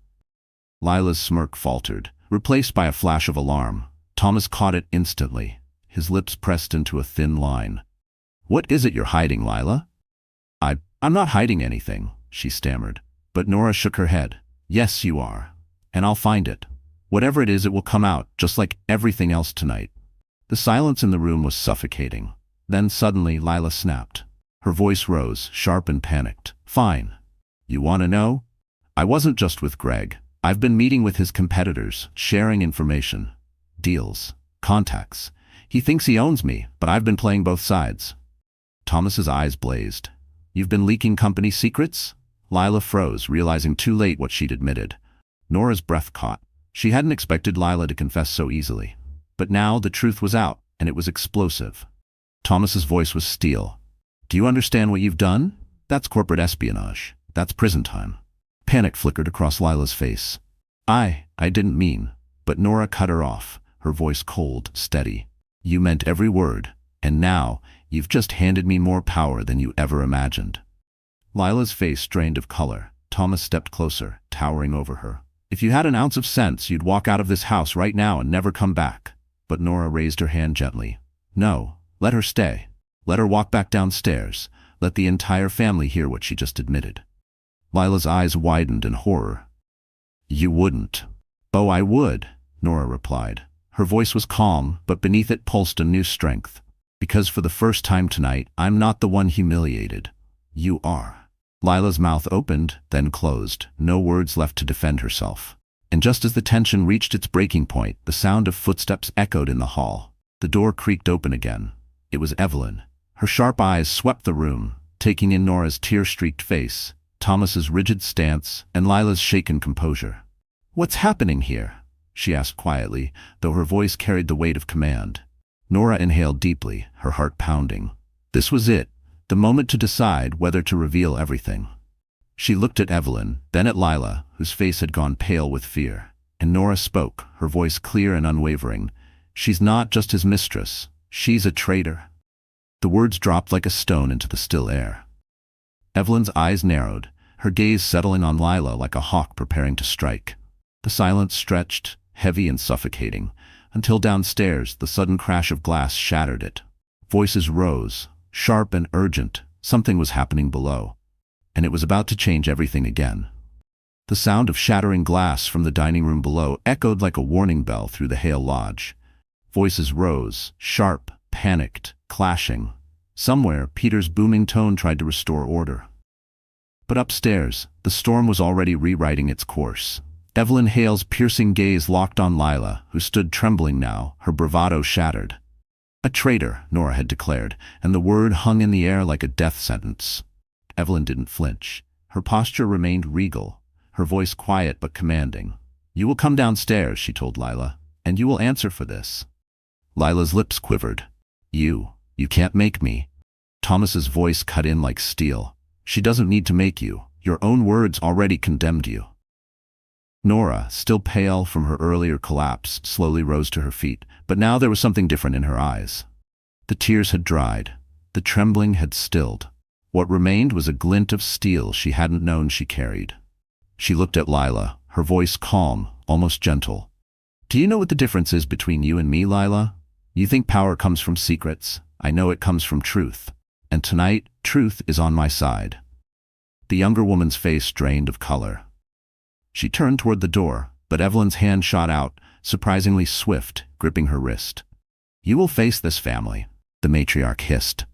Lila's smirk faltered, replaced by a flash of alarm. Thomas caught it instantly, his lips pressed into a thin line. "What is it you're hiding, Lila?" I'm not hiding anything," she stammered. But Nora shook her head. "Yes, you are. And I'll find it. Whatever it is, it will come out, just like everything else tonight." The silence in the room was suffocating. Then suddenly Lila snapped. Her voice rose, sharp and panicked. "Fine. You want to know? I wasn't just with Greg. I've been meeting with his competitors, sharing information, deals, contacts. He thinks he owns me, but I've been playing both sides." Thomas's eyes blazed. "You've been leaking company secrets?" Lila froze, realizing too late what she'd admitted. Nora's breath caught. She hadn't expected Lila to confess so easily. But now the truth was out, and it was explosive. Thomas's voice was steel. "Do you understand what you've done? That's corporate espionage. That's prison time." Panic flickered across Lila's face. I didn't mean." But Nora cut her off, her voice cold, steady. "You meant every word, and now you've just handed me more power than you ever imagined." Lila's face drained of color. Thomas stepped closer, towering over her. "If you had an ounce of sense, you'd walk out of this house right now and never come back." But Nora raised her hand gently. "No, let her stay. Let her walk back downstairs. Let the entire family hear what she just admitted." Lila's eyes widened in horror. "You wouldn't." "Oh, I would," Nora replied. Her voice was calm, but beneath it pulsed a new strength. "Because for the first time tonight, I'm not the one humiliated. You are." Lila's mouth opened, then closed, no words left to defend herself. And just as the tension reached its breaking point, the sound of footsteps echoed in the hall. The door creaked open again. It was Evelyn. Her sharp eyes swept the room, taking in Nora's tear-streaked face, Thomas's rigid stance, and Lila's shaken composure. "What's happening here?" she asked quietly, though her voice carried the weight of command. Nora inhaled deeply, her heart pounding. This was it, the moment to decide whether to reveal everything. She looked at Evelyn, then at Lila, whose face had gone pale with fear. And Nora spoke, her voice clear and unwavering. "She's not just his mistress. She's a traitor." The words dropped like a stone into the still air. Evelyn's eyes narrowed, her gaze settling on Lila like a hawk preparing to strike. The silence stretched, heavy and suffocating, until downstairs the sudden crash of glass shattered it. Voices rose, sharp and urgent. Something was happening below, and it was about to change everything again. The sound of shattering glass from the dining room below echoed like a warning bell through the Hale Lodge. Voices rose, sharp, panicked, clashing. Somewhere, Peter's booming tone tried to restore order. But upstairs, the storm was already rewriting its course. Evelyn Hale's piercing gaze locked on Lila, who stood trembling now, her bravado shattered. "A traitor," Nora had declared, and the word hung in the air like a death sentence. Evelyn didn't flinch. Her posture remained regal, her voice quiet but commanding. "You will come downstairs," she told Lila, "and you will answer for this." Lila's lips quivered. You can't make me." Thomas's voice cut in like steel. "She doesn't need to make you. Your own words already condemned you." Nora, still pale from her earlier collapse, slowly rose to her feet, but now there was something different in her eyes. The tears had dried. The trembling had stilled. What remained was a glint of steel she hadn't known she carried. She looked at Lila, her voice calm, almost gentle. "Do you know what the difference is between you and me, Lila? You think power comes from secrets. I know it comes from truth. And tonight, truth is on my side." The younger woman's face drained of color. She turned toward the door, but Evelyn's hand shot out, surprisingly swift, gripping her wrist. "You will face this family," the matriarch hissed.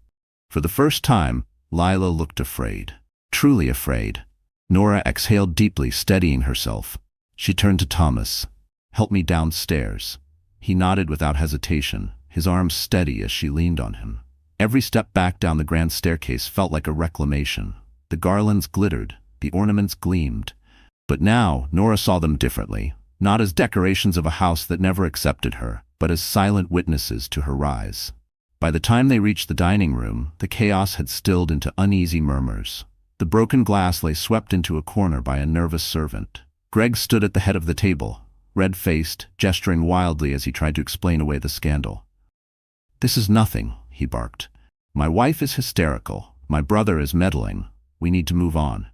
For the first time, Lila looked afraid. Truly afraid. Nora exhaled deeply, steadying herself. She turned to Thomas. "Help me downstairs." He nodded without hesitation, his arms steady as she leaned on him. Every step back down the grand staircase felt like a reclamation. The garlands glittered, the ornaments gleamed. But now, Nora saw them differently. not as decorations of a house that never accepted her, but as silent witnesses to her rise. By the time they reached the dining room, the chaos had stilled into uneasy murmurs. The broken glass lay swept into a corner by a nervous servant. Greg stood at the head of the table, red-faced, gesturing wildly as he tried to explain away the scandal. "This is nothing," he barked. "My wife is hysterical. My brother is meddling. We need to move on."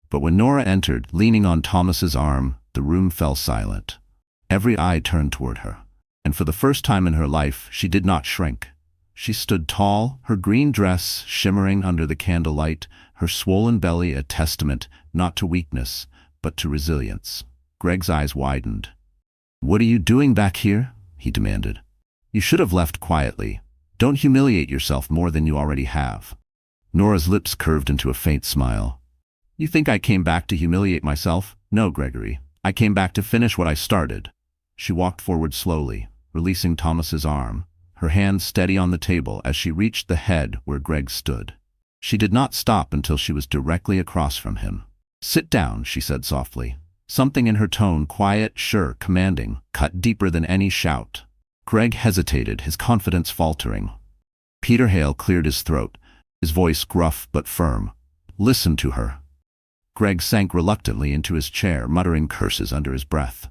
But when Nora entered, leaning on Thomas's arm, the room fell silent. Every eye turned toward her, and for the first time in her life, she did not shrink. She stood tall, her green dress shimmering under the candlelight, her swollen belly a testament not to weakness, but to resilience. Greg's eyes widened. "What are you doing back here?" he demanded. "You should have left quietly. Don't humiliate yourself more than you already have." Nora's lips curved into a faint smile. "You think I came back to humiliate myself? No, Gregory. I came back to finish what I started." She walked forward slowly, releasing Thomas's arm, her hand steady on the table as she reached the head where Greg stood. She did not stop until she was directly across from him. "Sit down," she said softly. Something in her tone, quiet, sure, commanding, cut deeper than any shout. Greg hesitated, his confidence faltering. Peter Hale cleared his throat, his voice gruff but firm. "Listen to her." Greg sank reluctantly into his chair, muttering curses under his breath.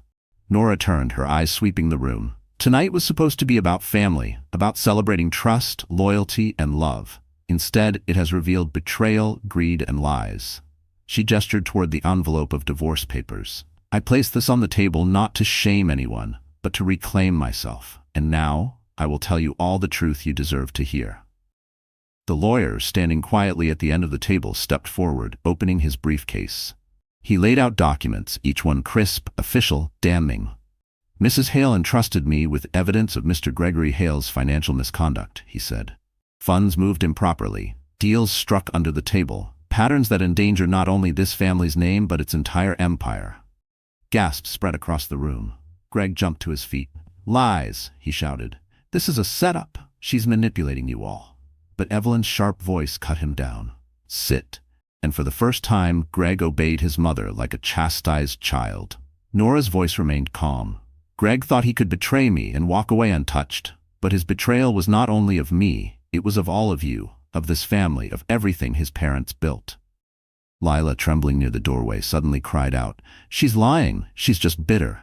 Nora turned, her eyes sweeping the room. Tonight was supposed to be about family, about celebrating trust, loyalty, and love. Instead, it has revealed betrayal, greed, and lies. She gestured toward the envelope of divorce papers. "I placed this on the table not to shame anyone, but to reclaim myself. And now, I will tell you all the truth you deserve to hear." The lawyer, standing quietly at the end of the table, stepped forward, opening his briefcase. He laid out documents, each one crisp, official, damning. "Mrs. Hale entrusted me with evidence of Mr. Gregory Hale's financial misconduct," he said. "Funds moved improperly, deals struck under the table, patterns that endanger not only this family's name but its entire empire." Gasps spread across the room. Greg jumped to his feet. "Lies," he shouted. "This is a setup. She's manipulating you all." But Evelyn's sharp voice cut him down. "Sit." And for the first time, Greg obeyed his mother like a chastised child. Nora's voice remained calm. "Greg thought he could betray me and walk away untouched. But his betrayal was not only of me, it was of all of you, of this family, of everything his parents built." Lila, trembling near the doorway, suddenly cried out, "She's lying. She's just bitter."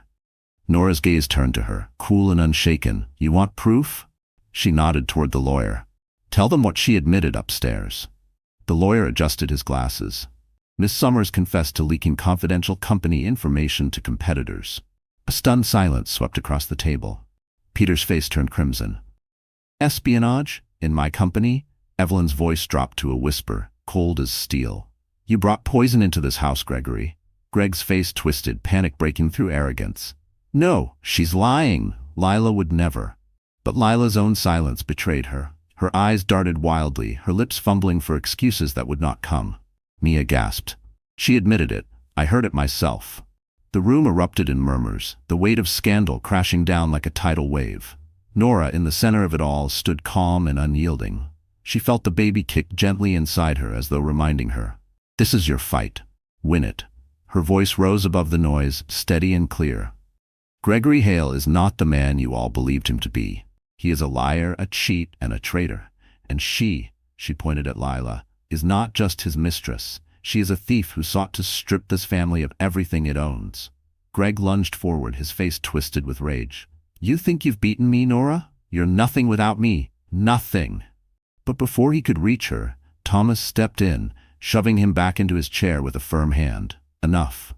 Nora's gaze turned to her, cool and unshaken. "You want proof?" She nodded toward the lawyer. "Tell them what she admitted upstairs." The lawyer adjusted his glasses. "Miss Summers confessed to leaking confidential company information to competitors." A stunned silence swept across the table. Peter's face turned crimson. "Espionage? In my company?" Evelyn's voice dropped to a whisper, cold as steel. "You brought poison into this house, Gregory." Greg's face twisted, panic breaking through arrogance. "No, she's lying. Lila would never." But Lila's own silence betrayed her. Her eyes darted wildly, her lips fumbling for excuses that would not come. Mia gasped. "She admitted it. I heard it myself." The room erupted in murmurs, the weight of scandal crashing down like a tidal wave. Nora, in the center of it all, stood calm and unyielding. She felt the baby kick gently inside her as though reminding her, "This is your fight. Win it." Her voice rose above the noise, steady and clear. "Gregory Hale is not the man you all believed him to be. He is a liar, a cheat, and a traitor. And she pointed at Lila, is not just his mistress. She is a thief who sought to strip this family of everything it owns." Greg lunged forward, his face twisted with rage. "You think you've beaten me, Nora? You're nothing without me. Nothing." But before he could reach her, Thomas stepped in, shoving him back into his chair with a firm hand. "Enough."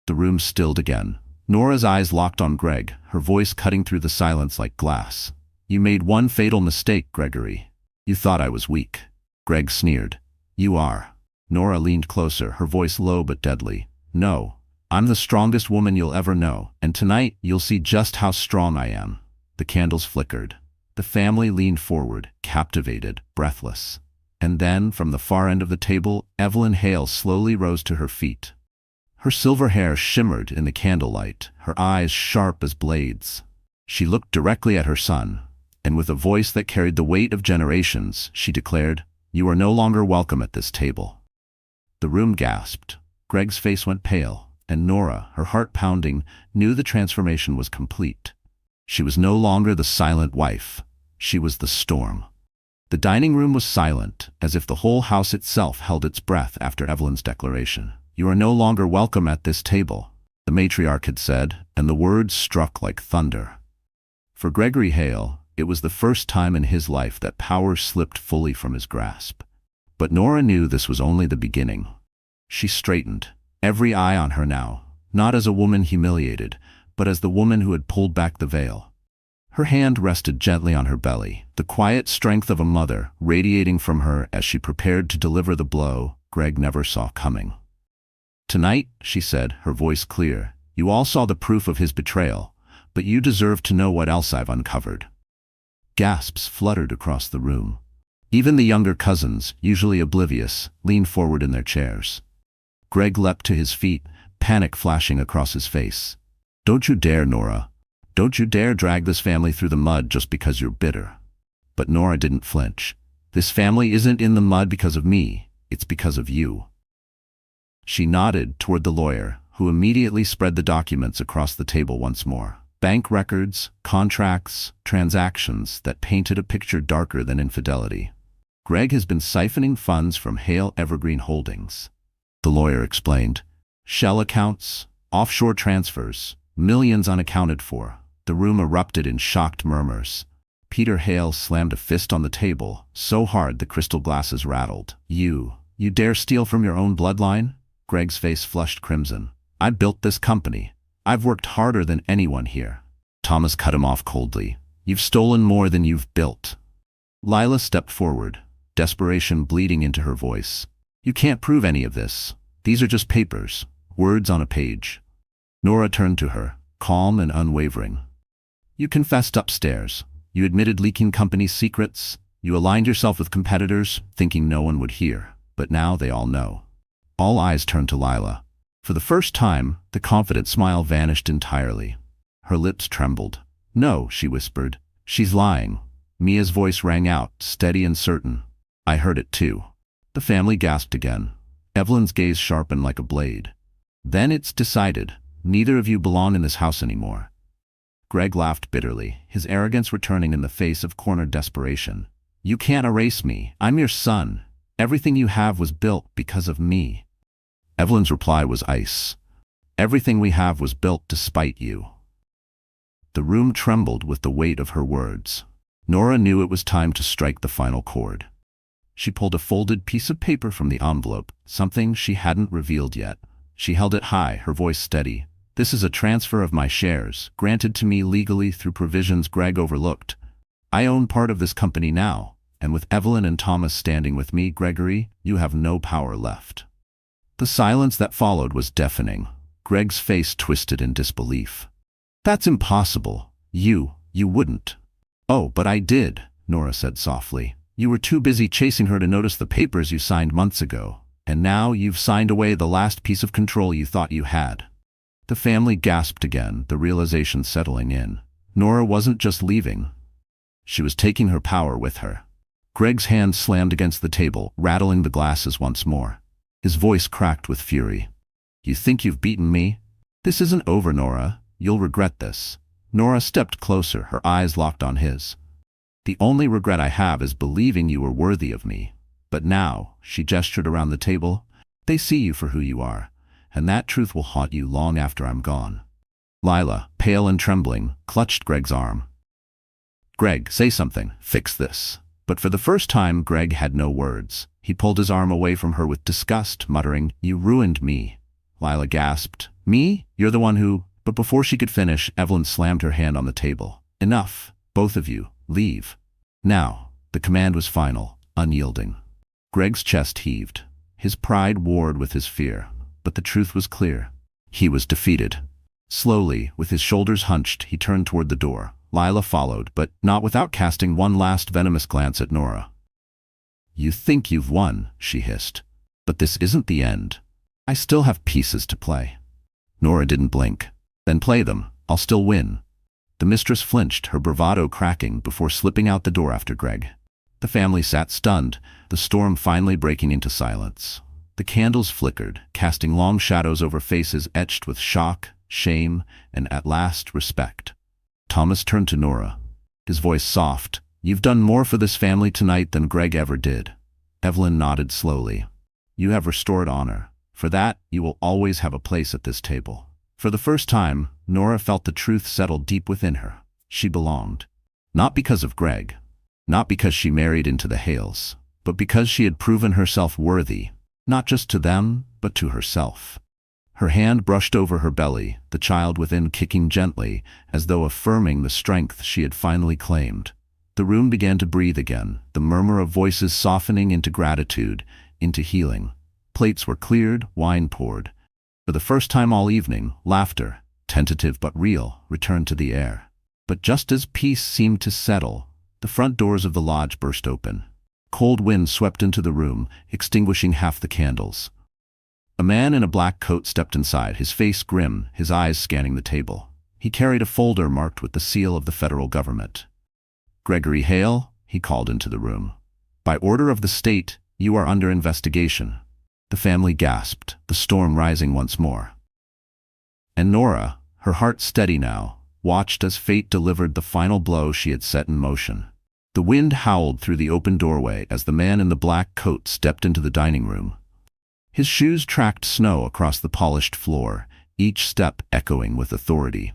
The room stilled again. Nora's eyes locked on Greg, her voice cutting through the silence like glass. "You made one fatal mistake, Gregory. You thought I was weak." Greg sneered. "You are." Nora leaned closer, her voice low but deadly. "No, I'm the strongest woman you'll ever know, and tonight you'll see just how strong I am." The candles flickered. The family leaned forward, captivated, breathless. And then, from the far end of the table, Evelyn Hale slowly rose to her feet. Her silver hair shimmered in the candlelight, her eyes sharp as blades. She looked directly at her son, and with a voice that carried the weight of generations, she declared, "You are no longer welcome at this table." The room gasped. Greg's face went pale. and Nora, her heart pounding, knew the transformation was complete. She was no longer the silent wife. She was the storm. The dining room was silent, as if the whole house itself held its breath after Evelyn's declaration. "You are no longer welcome at this table," the matriarch had said, and the words struck like thunder. For Gregory Hale, it was the first time in his life that power slipped fully from his grasp. But Nora knew this was only the beginning. She straightened, every eye on her now, not as a woman humiliated, but as the woman who had pulled back the veil. Her hand rested gently on her belly, the quiet strength of a mother radiating from her as she prepared to deliver the blow Greg never saw coming. "Tonight," she said, her voice clear, "you all saw the proof of his betrayal, but you deserve to know what else I've uncovered." Gasps fluttered across the room. Even the younger cousins, usually oblivious, leaned forward in their chairs. Greg leapt to his feet, panic flashing across his face. "Don't you dare, Nora. Don't you dare drag this family through the mud just because you're bitter." But Nora didn't flinch. "This family isn't in the mud because of me. It's because of you." She nodded toward the lawyer, who immediately spread the documents across the table once more. Bank records, contracts, transactions that painted a picture darker than infidelity. "Greg has been siphoning funds from Hale Evergreen Holdings," the lawyer explained. "Shell accounts, offshore transfers, millions unaccounted for." The room erupted in shocked murmurs. Peter Hale slammed a fist on the table, so hard the crystal glasses rattled. You dare steal from your own bloodline?" Greg's face flushed crimson. "I built this company. I've worked harder than anyone here." Thomas cut him off coldly. "You've stolen more than you've built." Lila stepped forward, desperation bleeding into her voice. "You can't prove any of this. These are just papers, words on a page." Nora turned to her, calm and unwavering. "You confessed upstairs. You admitted leaking company secrets. You aligned yourself with competitors, thinking no one would hear. But now they all know." All eyes turned to Lila. For the first time, the confident smile vanished entirely. Her lips trembled. "No," she whispered. "She's lying." Mia's voice rang out, steady and certain. "I heard it too." The family gasped again. Evelyn's gaze sharpened like a blade. "Then it's decided. Neither of you belong in this house anymore." Greg laughed bitterly, his arrogance returning in the face of cornered desperation. "You can't erase me. I'm your son. Everything you have was built because of me." Evelyn's reply was ice. "Everything we have was built despite you." The room trembled with the weight of her words. Nora knew it was time to strike the final chord. She pulled a folded piece of paper from the envelope, something she hadn't revealed yet. She held it high, her voice steady. "This is a transfer of my shares, granted to me legally through provisions Greg overlooked. I own part of this company now, and with Evelyn and Thomas standing with me, Gregory, you have no power left." The silence that followed was deafening. Greg's face twisted in disbelief. "That's impossible. You wouldn't." "Oh, but I did," Nora said softly. "You were too busy chasing her to notice the papers you signed months ago, and now you've signed away the last piece of control you thought you had." The family gasped again, the realization settling in. Nora wasn't just leaving. She was taking her power with her. Greg's hand slammed against the table, rattling the glasses once more. His voice cracked with fury. "You think you've beaten me? This isn't over, Nora. You'll regret this." Nora stepped closer, her eyes locked on his. "The only regret I have is believing you were worthy of me. But now," she gestured around the table, "they see you for who you are, and that truth will haunt you long after I'm gone." Lila, pale and trembling, clutched Greg's arm. "Greg, say something. Fix this." But for the first time, Greg had no words. He pulled his arm away from her with disgust, muttering, "You ruined me." Lila gasped. "Me? You're the one who—" But before she could finish, Evelyn slammed her hand on the table. "Enough. Both of you. Leave. Now." The command was final, unyielding. Greg's chest heaved. His pride warred with his fear. But the truth was clear. He was defeated. Slowly, with his shoulders hunched, he turned toward the door. Lila followed, but not without casting one last venomous glance at Nora. "You think you've won," she hissed. "But this isn't the end. I still have pieces to play." Nora didn't blink. "Then play them. I'll still win." The mistress flinched, her bravado cracking, before slipping out the door after Greg. The family sat stunned, the storm finally breaking into silence. The candles flickered, casting long shadows over faces etched with shock, shame, and at last respect. Thomas turned to Nora, his voice soft. "You've done more for this family tonight than Greg ever did." Evelyn nodded slowly. "You have restored honor. For that, you will always have a place at this table." For the first time, Nora felt the truth settle deep within her. She belonged. Not because of Greg, not because she married into the Hales, but because she had proven herself worthy, not just to them, but to herself. Her hand brushed over her belly, the child within kicking gently, as though affirming the strength she had finally claimed. The room began to breathe again, the murmur of voices softening into gratitude, into healing. Plates were cleared, wine poured. For the first time all evening, laughter, tentative but real, returned to the air. But just as peace seemed to settle, the front doors of the lodge burst open. Cold wind swept into the room, extinguishing half the candles. A man in a black coat stepped inside, his face grim, his eyes scanning the table. He carried a folder marked with the seal of the federal government. "Gregory Hale," he called into the room. "By order of the state, you are under investigation." The family gasped, the storm rising once more. And Nora, her heart steady now, watched as fate delivered the final blow she had set in motion. The wind howled through the open doorway as the man in the black coat stepped into the dining room. His shoes tracked snow across the polished floor, each step echoing with authority.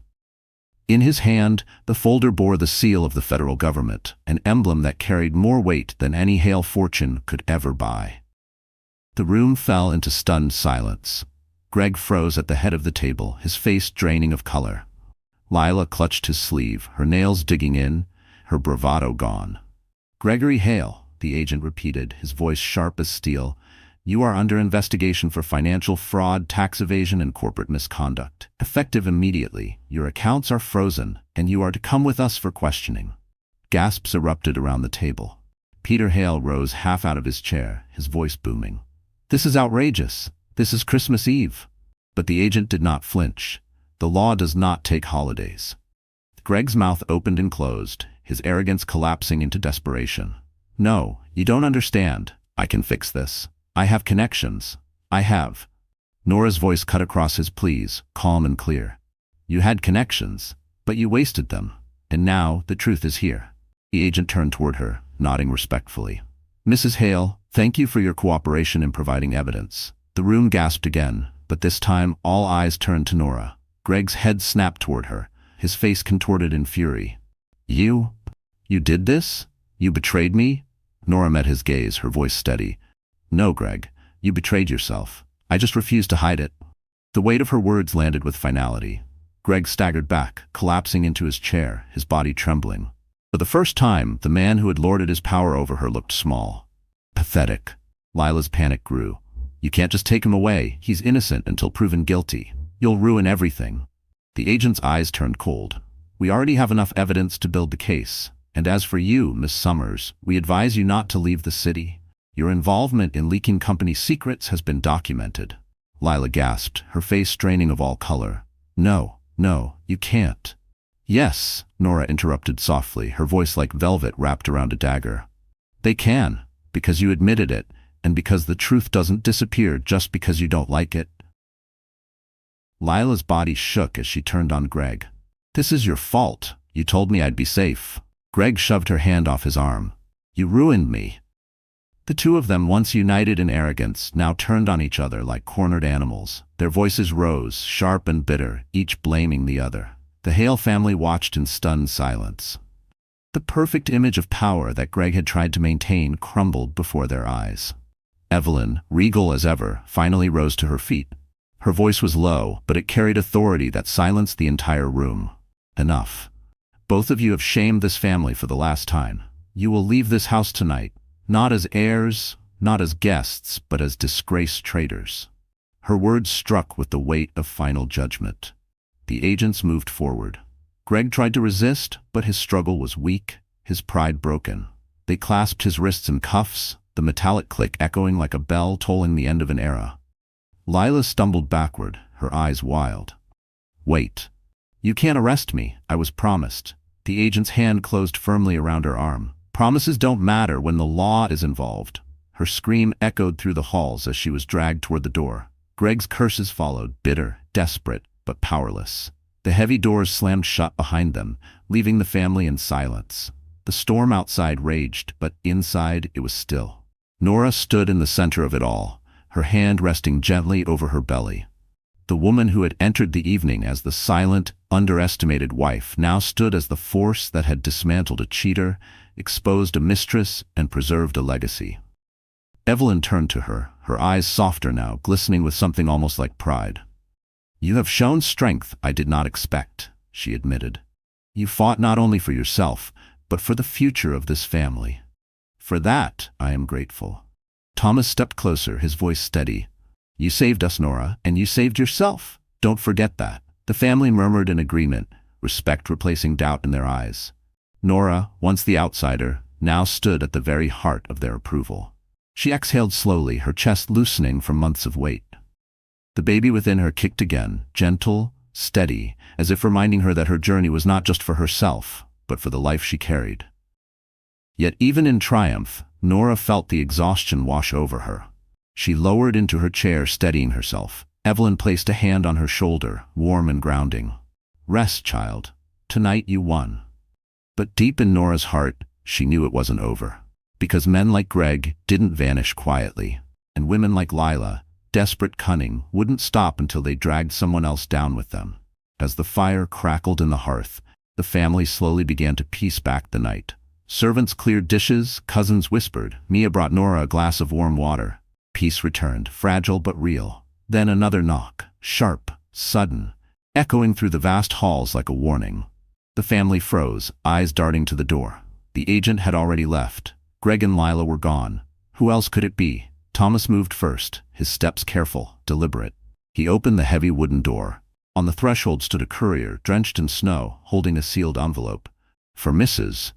In his hand, the folder bore the seal of the federal government, an emblem that carried more weight than any Hale fortune could ever buy. The room fell into stunned silence. Greg froze at the head of the table, his face draining of color. Lila clutched his sleeve, her nails digging in, her bravado gone. "Gregory Hale," the agent repeated, his voice sharp as steel, "you are under investigation for financial fraud, tax evasion, and corporate misconduct. Effective immediately, your accounts are frozen, and you are to come with us for questioning." Gasps erupted around the table. Peter Hale rose half out of his chair, his voice booming. "This is outrageous. This is Christmas Eve." But the agent did not flinch. The law does not take holidays. Greg's mouth opened and closed, his arrogance collapsing into desperation. "No, you don't understand. I can fix this. I have connections. I have." Nora's voice cut across his pleas, calm and clear. "You had connections, but you wasted them. And now the truth is here." The agent turned toward her, nodding respectfully. "Mrs. Hale, thank you for your cooperation in providing evidence." The room gasped again, but this time all eyes turned to Nora. Greg's head snapped toward her, his face contorted in fury. You did this? You betrayed me?" Nora met his gaze, her voice steady. "No, Greg, you betrayed yourself. I just refused to hide it." The weight of her words landed with finality. Greg staggered back, collapsing into his chair, his body trembling. For the first time, the man who had lorded his power over her looked small. Pathetic. Lila's panic grew. "You can't just take him away. He's innocent until proven guilty. You'll ruin everything." The agent's eyes turned cold. "We already have enough evidence to build the case. And as for you, Miss Summers, we advise you not to leave the city. Your involvement in leaking company secrets has been documented." Lila gasped, her face straining of all color. No, you can't." "Yes," Nora interrupted softly, her voice like velvet wrapped around a dagger. "They can, because you admitted it, and because the truth doesn't disappear just because you don't like it." Lila's body shook as she turned on Greg. "This is your fault. You told me I'd be safe." Greg shoved her hand off his arm. "You ruined me." The two of them, once united in arrogance, now turned on each other like cornered animals. Their voices rose, sharp and bitter, each blaming the other. The Hale family watched in stunned silence. The perfect image of power that Greg had tried to maintain crumbled before their eyes. Evelyn, regal as ever, finally rose to her feet. Her voice was low, but it carried authority that silenced the entire room. "Enough. Both of you have shamed this family for the last time. You will leave this house tonight. Not as heirs, not as guests, but as disgraced traitors." Her words struck with the weight of final judgment. The agents moved forward. Greg tried to resist, but his struggle was weak, his pride broken. They clasped his wrists in cuffs, the metallic click echoing like a bell tolling the end of an era. Lila stumbled backward, her eyes wild. "Wait. You can't arrest me, I was promised." The agent's hand closed firmly around her arm. "Promises don't matter when the law is involved." Her scream echoed through the halls as she was dragged toward the door. Greg's curses followed, bitter, desperate, but powerless. The heavy doors slammed shut behind them, leaving the family in silence. The storm outside raged, but inside it was still. Nora stood in the center of it all, her hand resting gently over her belly. The woman who had entered the evening as the silent, underestimated wife now stood as the force that had dismantled a cheater, exposed a mistress, and preserved a legacy. Evelyn turned to her, her eyes softer now, glistening with something almost like pride. "You have shown strength I did not expect," she admitted. "You fought not only for yourself, but for the future of this family. For that, I am grateful." Thomas stepped closer, his voice steady. "You saved us, Nora, and you saved yourself. Don't forget that." The family murmured in agreement, respect replacing doubt in their eyes. Nora, once the outsider, now stood at the very heart of their approval. She exhaled slowly, her chest loosening from months of weight. The baby within her kicked again, gentle, steady, as if reminding her that her journey was not just for herself, but for the life she carried. Yet even in triumph, Nora felt the exhaustion wash over her. She lowered into her chair, steadying herself. Evelyn placed a hand on her shoulder, warm and grounding. "Rest, child. Tonight you won." But deep in Nora's heart, she knew it wasn't over. Because men like Greg didn't vanish quietly, and women like Lila, desperate cunning, wouldn't stop until they dragged someone else down with them. As the fire crackled in the hearth, the family slowly began to piece back the night. Servants cleared dishes, cousins whispered. Mia brought Nora a glass of warm water. Peace returned, fragile but real. Then another knock, sharp, sudden, echoing through the vast halls like a warning. The family froze, eyes darting to the door. The agent had already left. Greg and Lila were gone. Who else could it be? Thomas moved first, his steps careful, deliberate. He opened the heavy wooden door. On the threshold stood a courier, drenched in snow, holding a sealed envelope. "For Mrs.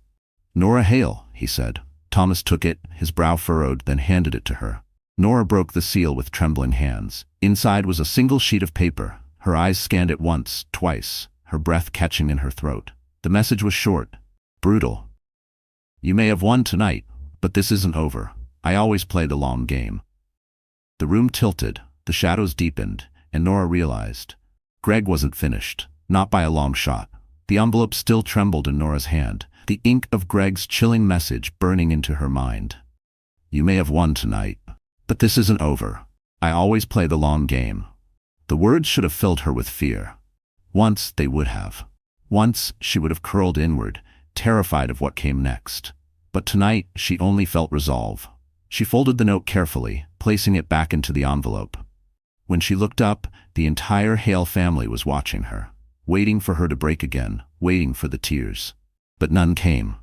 Nora Hale," he said. Thomas took it, his brow furrowed, then handed it to her. Nora broke the seal with trembling hands. Inside was a single sheet of paper. Her eyes scanned it once, twice, her breath catching in her throat. The message was short, brutal. "You may have won tonight, but this isn't over. I always play the long game." The room tilted, the shadows deepened, and Nora realized Greg wasn't finished, not by a long shot. The envelope still trembled in Nora's hand, the ink of Greg's chilling message burning into her mind. "You may have won tonight, but this isn't over. I always play the long game." The words should have filled her with fear. Once they would have. Once she would have curled inward, terrified of what came next. But tonight she only felt resolve. She folded the note carefully, placing it back into the envelope. When she looked up, the entire Hale family was watching her, waiting for her to break again, waiting for the tears. But none came.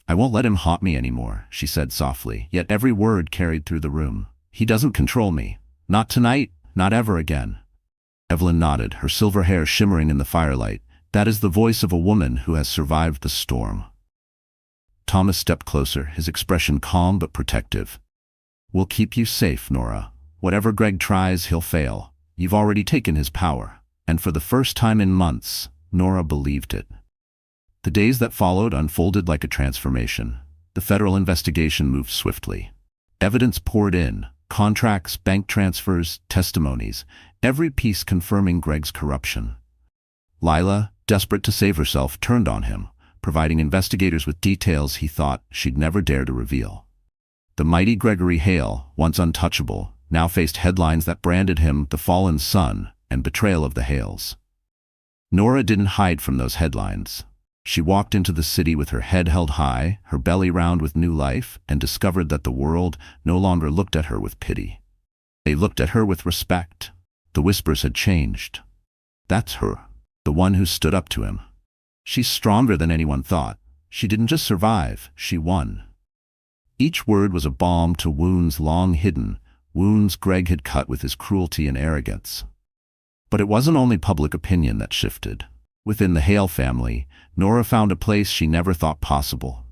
"I won't let him haunt me anymore," she said softly, yet every word carried through the room. "He doesn't control me. Not tonight, not ever again." Evelyn nodded, her silver hair shimmering in the firelight. "That is the voice of a woman who has survived the storm." Thomas stepped closer, his expression calm but protective. "We'll keep you safe, Nora. Whatever Greg tries, he'll fail. You've already taken his power." And for the first time in months, Nora believed it. The days that followed unfolded like a transformation. The federal investigation moved swiftly. Evidence poured in, contracts, bank transfers, testimonies, every piece confirming Greg's corruption. Lila, desperate to save herself, turned on him, providing investigators with details he thought she'd never dare to reveal. The mighty Gregory Hale, once untouchable, now faced headlines that branded him the fallen son and betrayal of the Hales. Nora didn't hide from those headlines. She walked into the city with her head held high, her belly round with new life, and discovered that the world no longer looked at her with pity. They looked at her with respect. The whispers had changed. "That's her, the one who stood up to him. She's stronger than anyone thought. She didn't just survive, she won." Each word was a balm to wounds long hidden, wounds Greg had cut with his cruelty and arrogance. But it wasn't only public opinion that shifted. Within the Hale family, Nora found a place she never thought possible.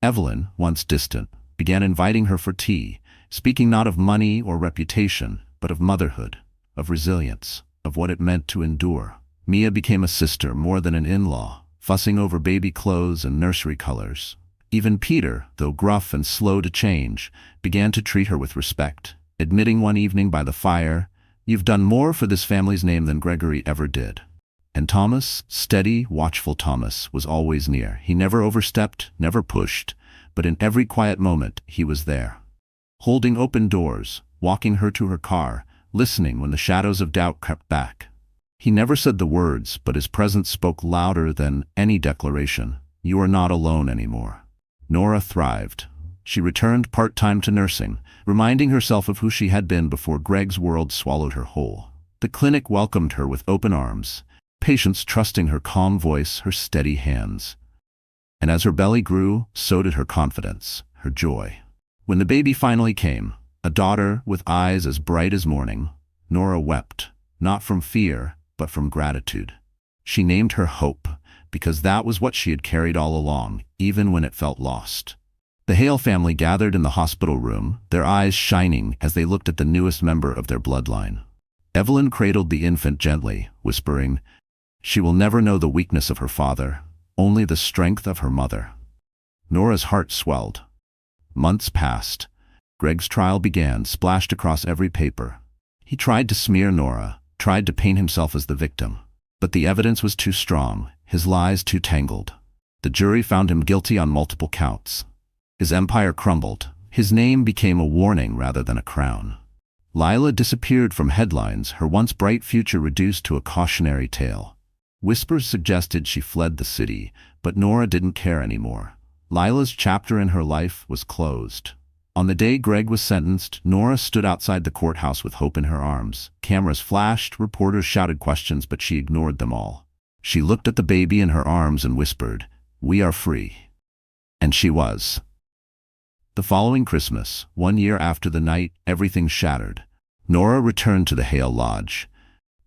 Evelyn, once distant, began inviting her for tea, speaking not of money or reputation, but of motherhood, of resilience, of what it meant to endure. Mia became a sister more than an in-law, fussing over baby clothes and nursery colors. Even Peter, though gruff and slow to change, began to treat her with respect, admitting one evening by the fire, "You've done more for this family's name than Gregory ever did." And Thomas, steady, watchful Thomas, was always near. He never overstepped, never pushed, but in every quiet moment he was there. Holding open doors, walking her to her car, listening when the shadows of doubt crept back. He never said the words, but his presence spoke louder than any declaration. "You are not alone anymore." Nora thrived. She returned part-time to nursing, reminding herself of who she had been before Greg's world swallowed her whole. The clinic welcomed her with open arms, patients trusting her calm voice, her steady hands. And as her belly grew, so did her confidence, her joy. When the baby finally came, a daughter with eyes as bright as morning, Nora wept, not from fear, but from gratitude. She named her Hope, because that was what she had carried all along, even when it felt lost. The Hale family gathered in the hospital room, their eyes shining as they looked at the newest member of their bloodline. Evelyn cradled the infant gently, whispering, "She will never know the weakness of her father, only the strength of her mother." Nora's heart swelled. Months passed. Greg's trial began, splashed across every paper. He tried to smear Nora, tried to paint himself as the victim. But the evidence was too strong, his lies too tangled. The jury found him guilty on multiple counts. His empire crumbled. His name became a warning rather than a crown. Lila disappeared from headlines, her once bright future reduced to a cautionary tale. Whispers suggested she fled the city, but Nora didn't care anymore. Lila's chapter in her life was closed. On the day Greg was sentenced, Nora stood outside the courthouse with hope in her arms. Cameras flashed, reporters shouted questions, but she ignored them all. She looked at the baby in her arms and whispered, "We are free." And she was. The following Christmas, 1 year after the night everything shattered, Nora returned to the Hale Lodge.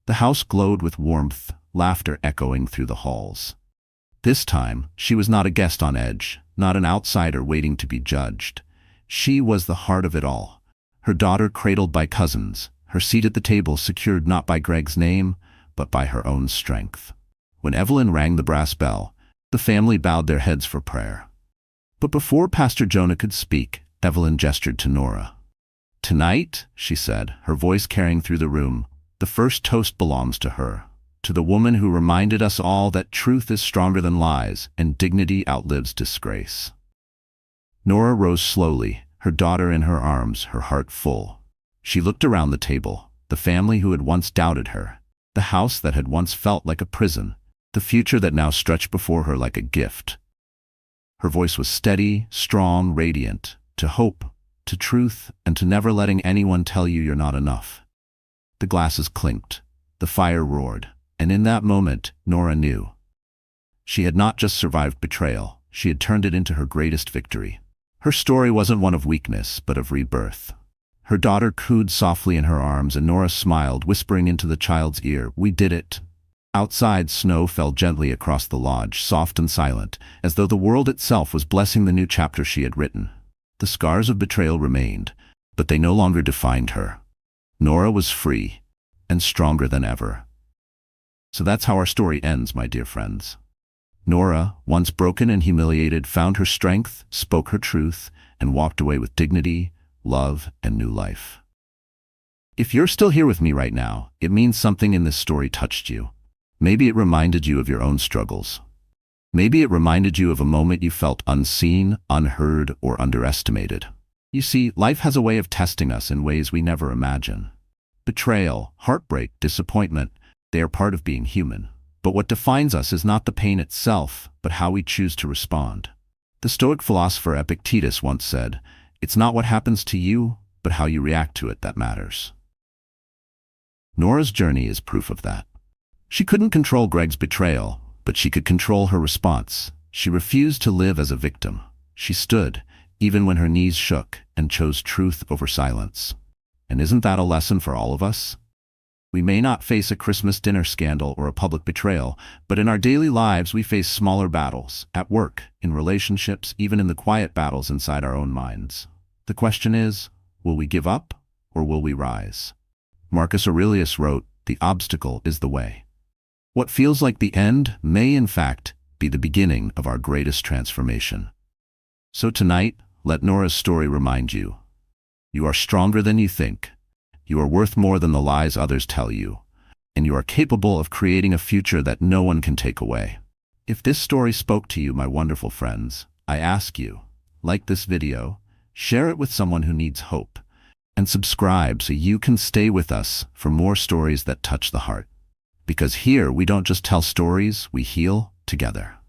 The house glowed with warmth, laughter echoing through the halls. This time, she was not a guest on edge, not an outsider waiting to be judged. She was the heart of it all. Her daughter cradled by cousins, her seat at the table secured not by Greg's name, but by her own strength. When Evelyn rang the brass bell, the family bowed their heads for prayer. But before Pastor Jonah could speak, Evelyn gestured to Nora. "Tonight," she said, her voice carrying through the room, "the first toast belongs to her, to the woman who reminded us all that truth is stronger than lies and dignity outlives disgrace." Nora rose slowly, her daughter in her arms, her heart full. She looked around the table, the family who had once doubted her, the house that had once felt like a prison, the future that now stretched before her like a gift. Her voice was steady, strong, radiant, to hope, to truth, and to never letting anyone tell you you're not enough. The glasses clinked, the fire roared, and in that moment, Nora knew. She had not just survived betrayal, she had turned it into her greatest victory. Her story wasn't one of weakness, but of rebirth. Her daughter cooed softly in her arms, and Nora smiled, whispering into the child's ear, "We did it." Outside, snow fell gently across the lodge, soft and silent, as though the world itself was blessing the new chapter she had written. The scars of betrayal remained, but they no longer defined her. Nora was free, and stronger than ever. So that's how our story ends, my dear friends. Nora, once broken and humiliated, found her strength, spoke her truth, and walked away with dignity, love, and new life. If you're still here with me right now, it means something in this story touched you. Maybe it reminded you of your own struggles. Maybe it reminded you of a moment you felt unseen, unheard, or underestimated. You see, life has a way of testing us in ways we never imagine. Betrayal, heartbreak, disappointment, they are part of being human. But what defines us is not the pain itself, but how we choose to respond. The Stoic philosopher Epictetus once said, "It's not what happens to you, but how you react to it that matters." Nora's journey is proof of that. She couldn't control Greg's betrayal, but she could control her response. She refused to live as a victim. She stood, even when her knees shook, and chose truth over silence. And isn't that a lesson for all of us? We may not face a Christmas dinner scandal or a public betrayal, but in our daily lives we face smaller battles, at work, in relationships, even in the quiet battles inside our own minds. The question is, will we give up, or will we rise? Marcus Aurelius wrote, "The obstacle is the way." What feels like the end may, in fact, be the beginning of our greatest transformation. So tonight, let Nora's story remind you. You are stronger than you think. You are worth more than the lies others tell you. And you are capable of creating a future that no one can take away. If this story spoke to you, my wonderful friends, I ask you, like this video, share it with someone who needs hope, and subscribe so you can stay with us for more stories that touch the heart. Because here we don't just tell stories, we heal together.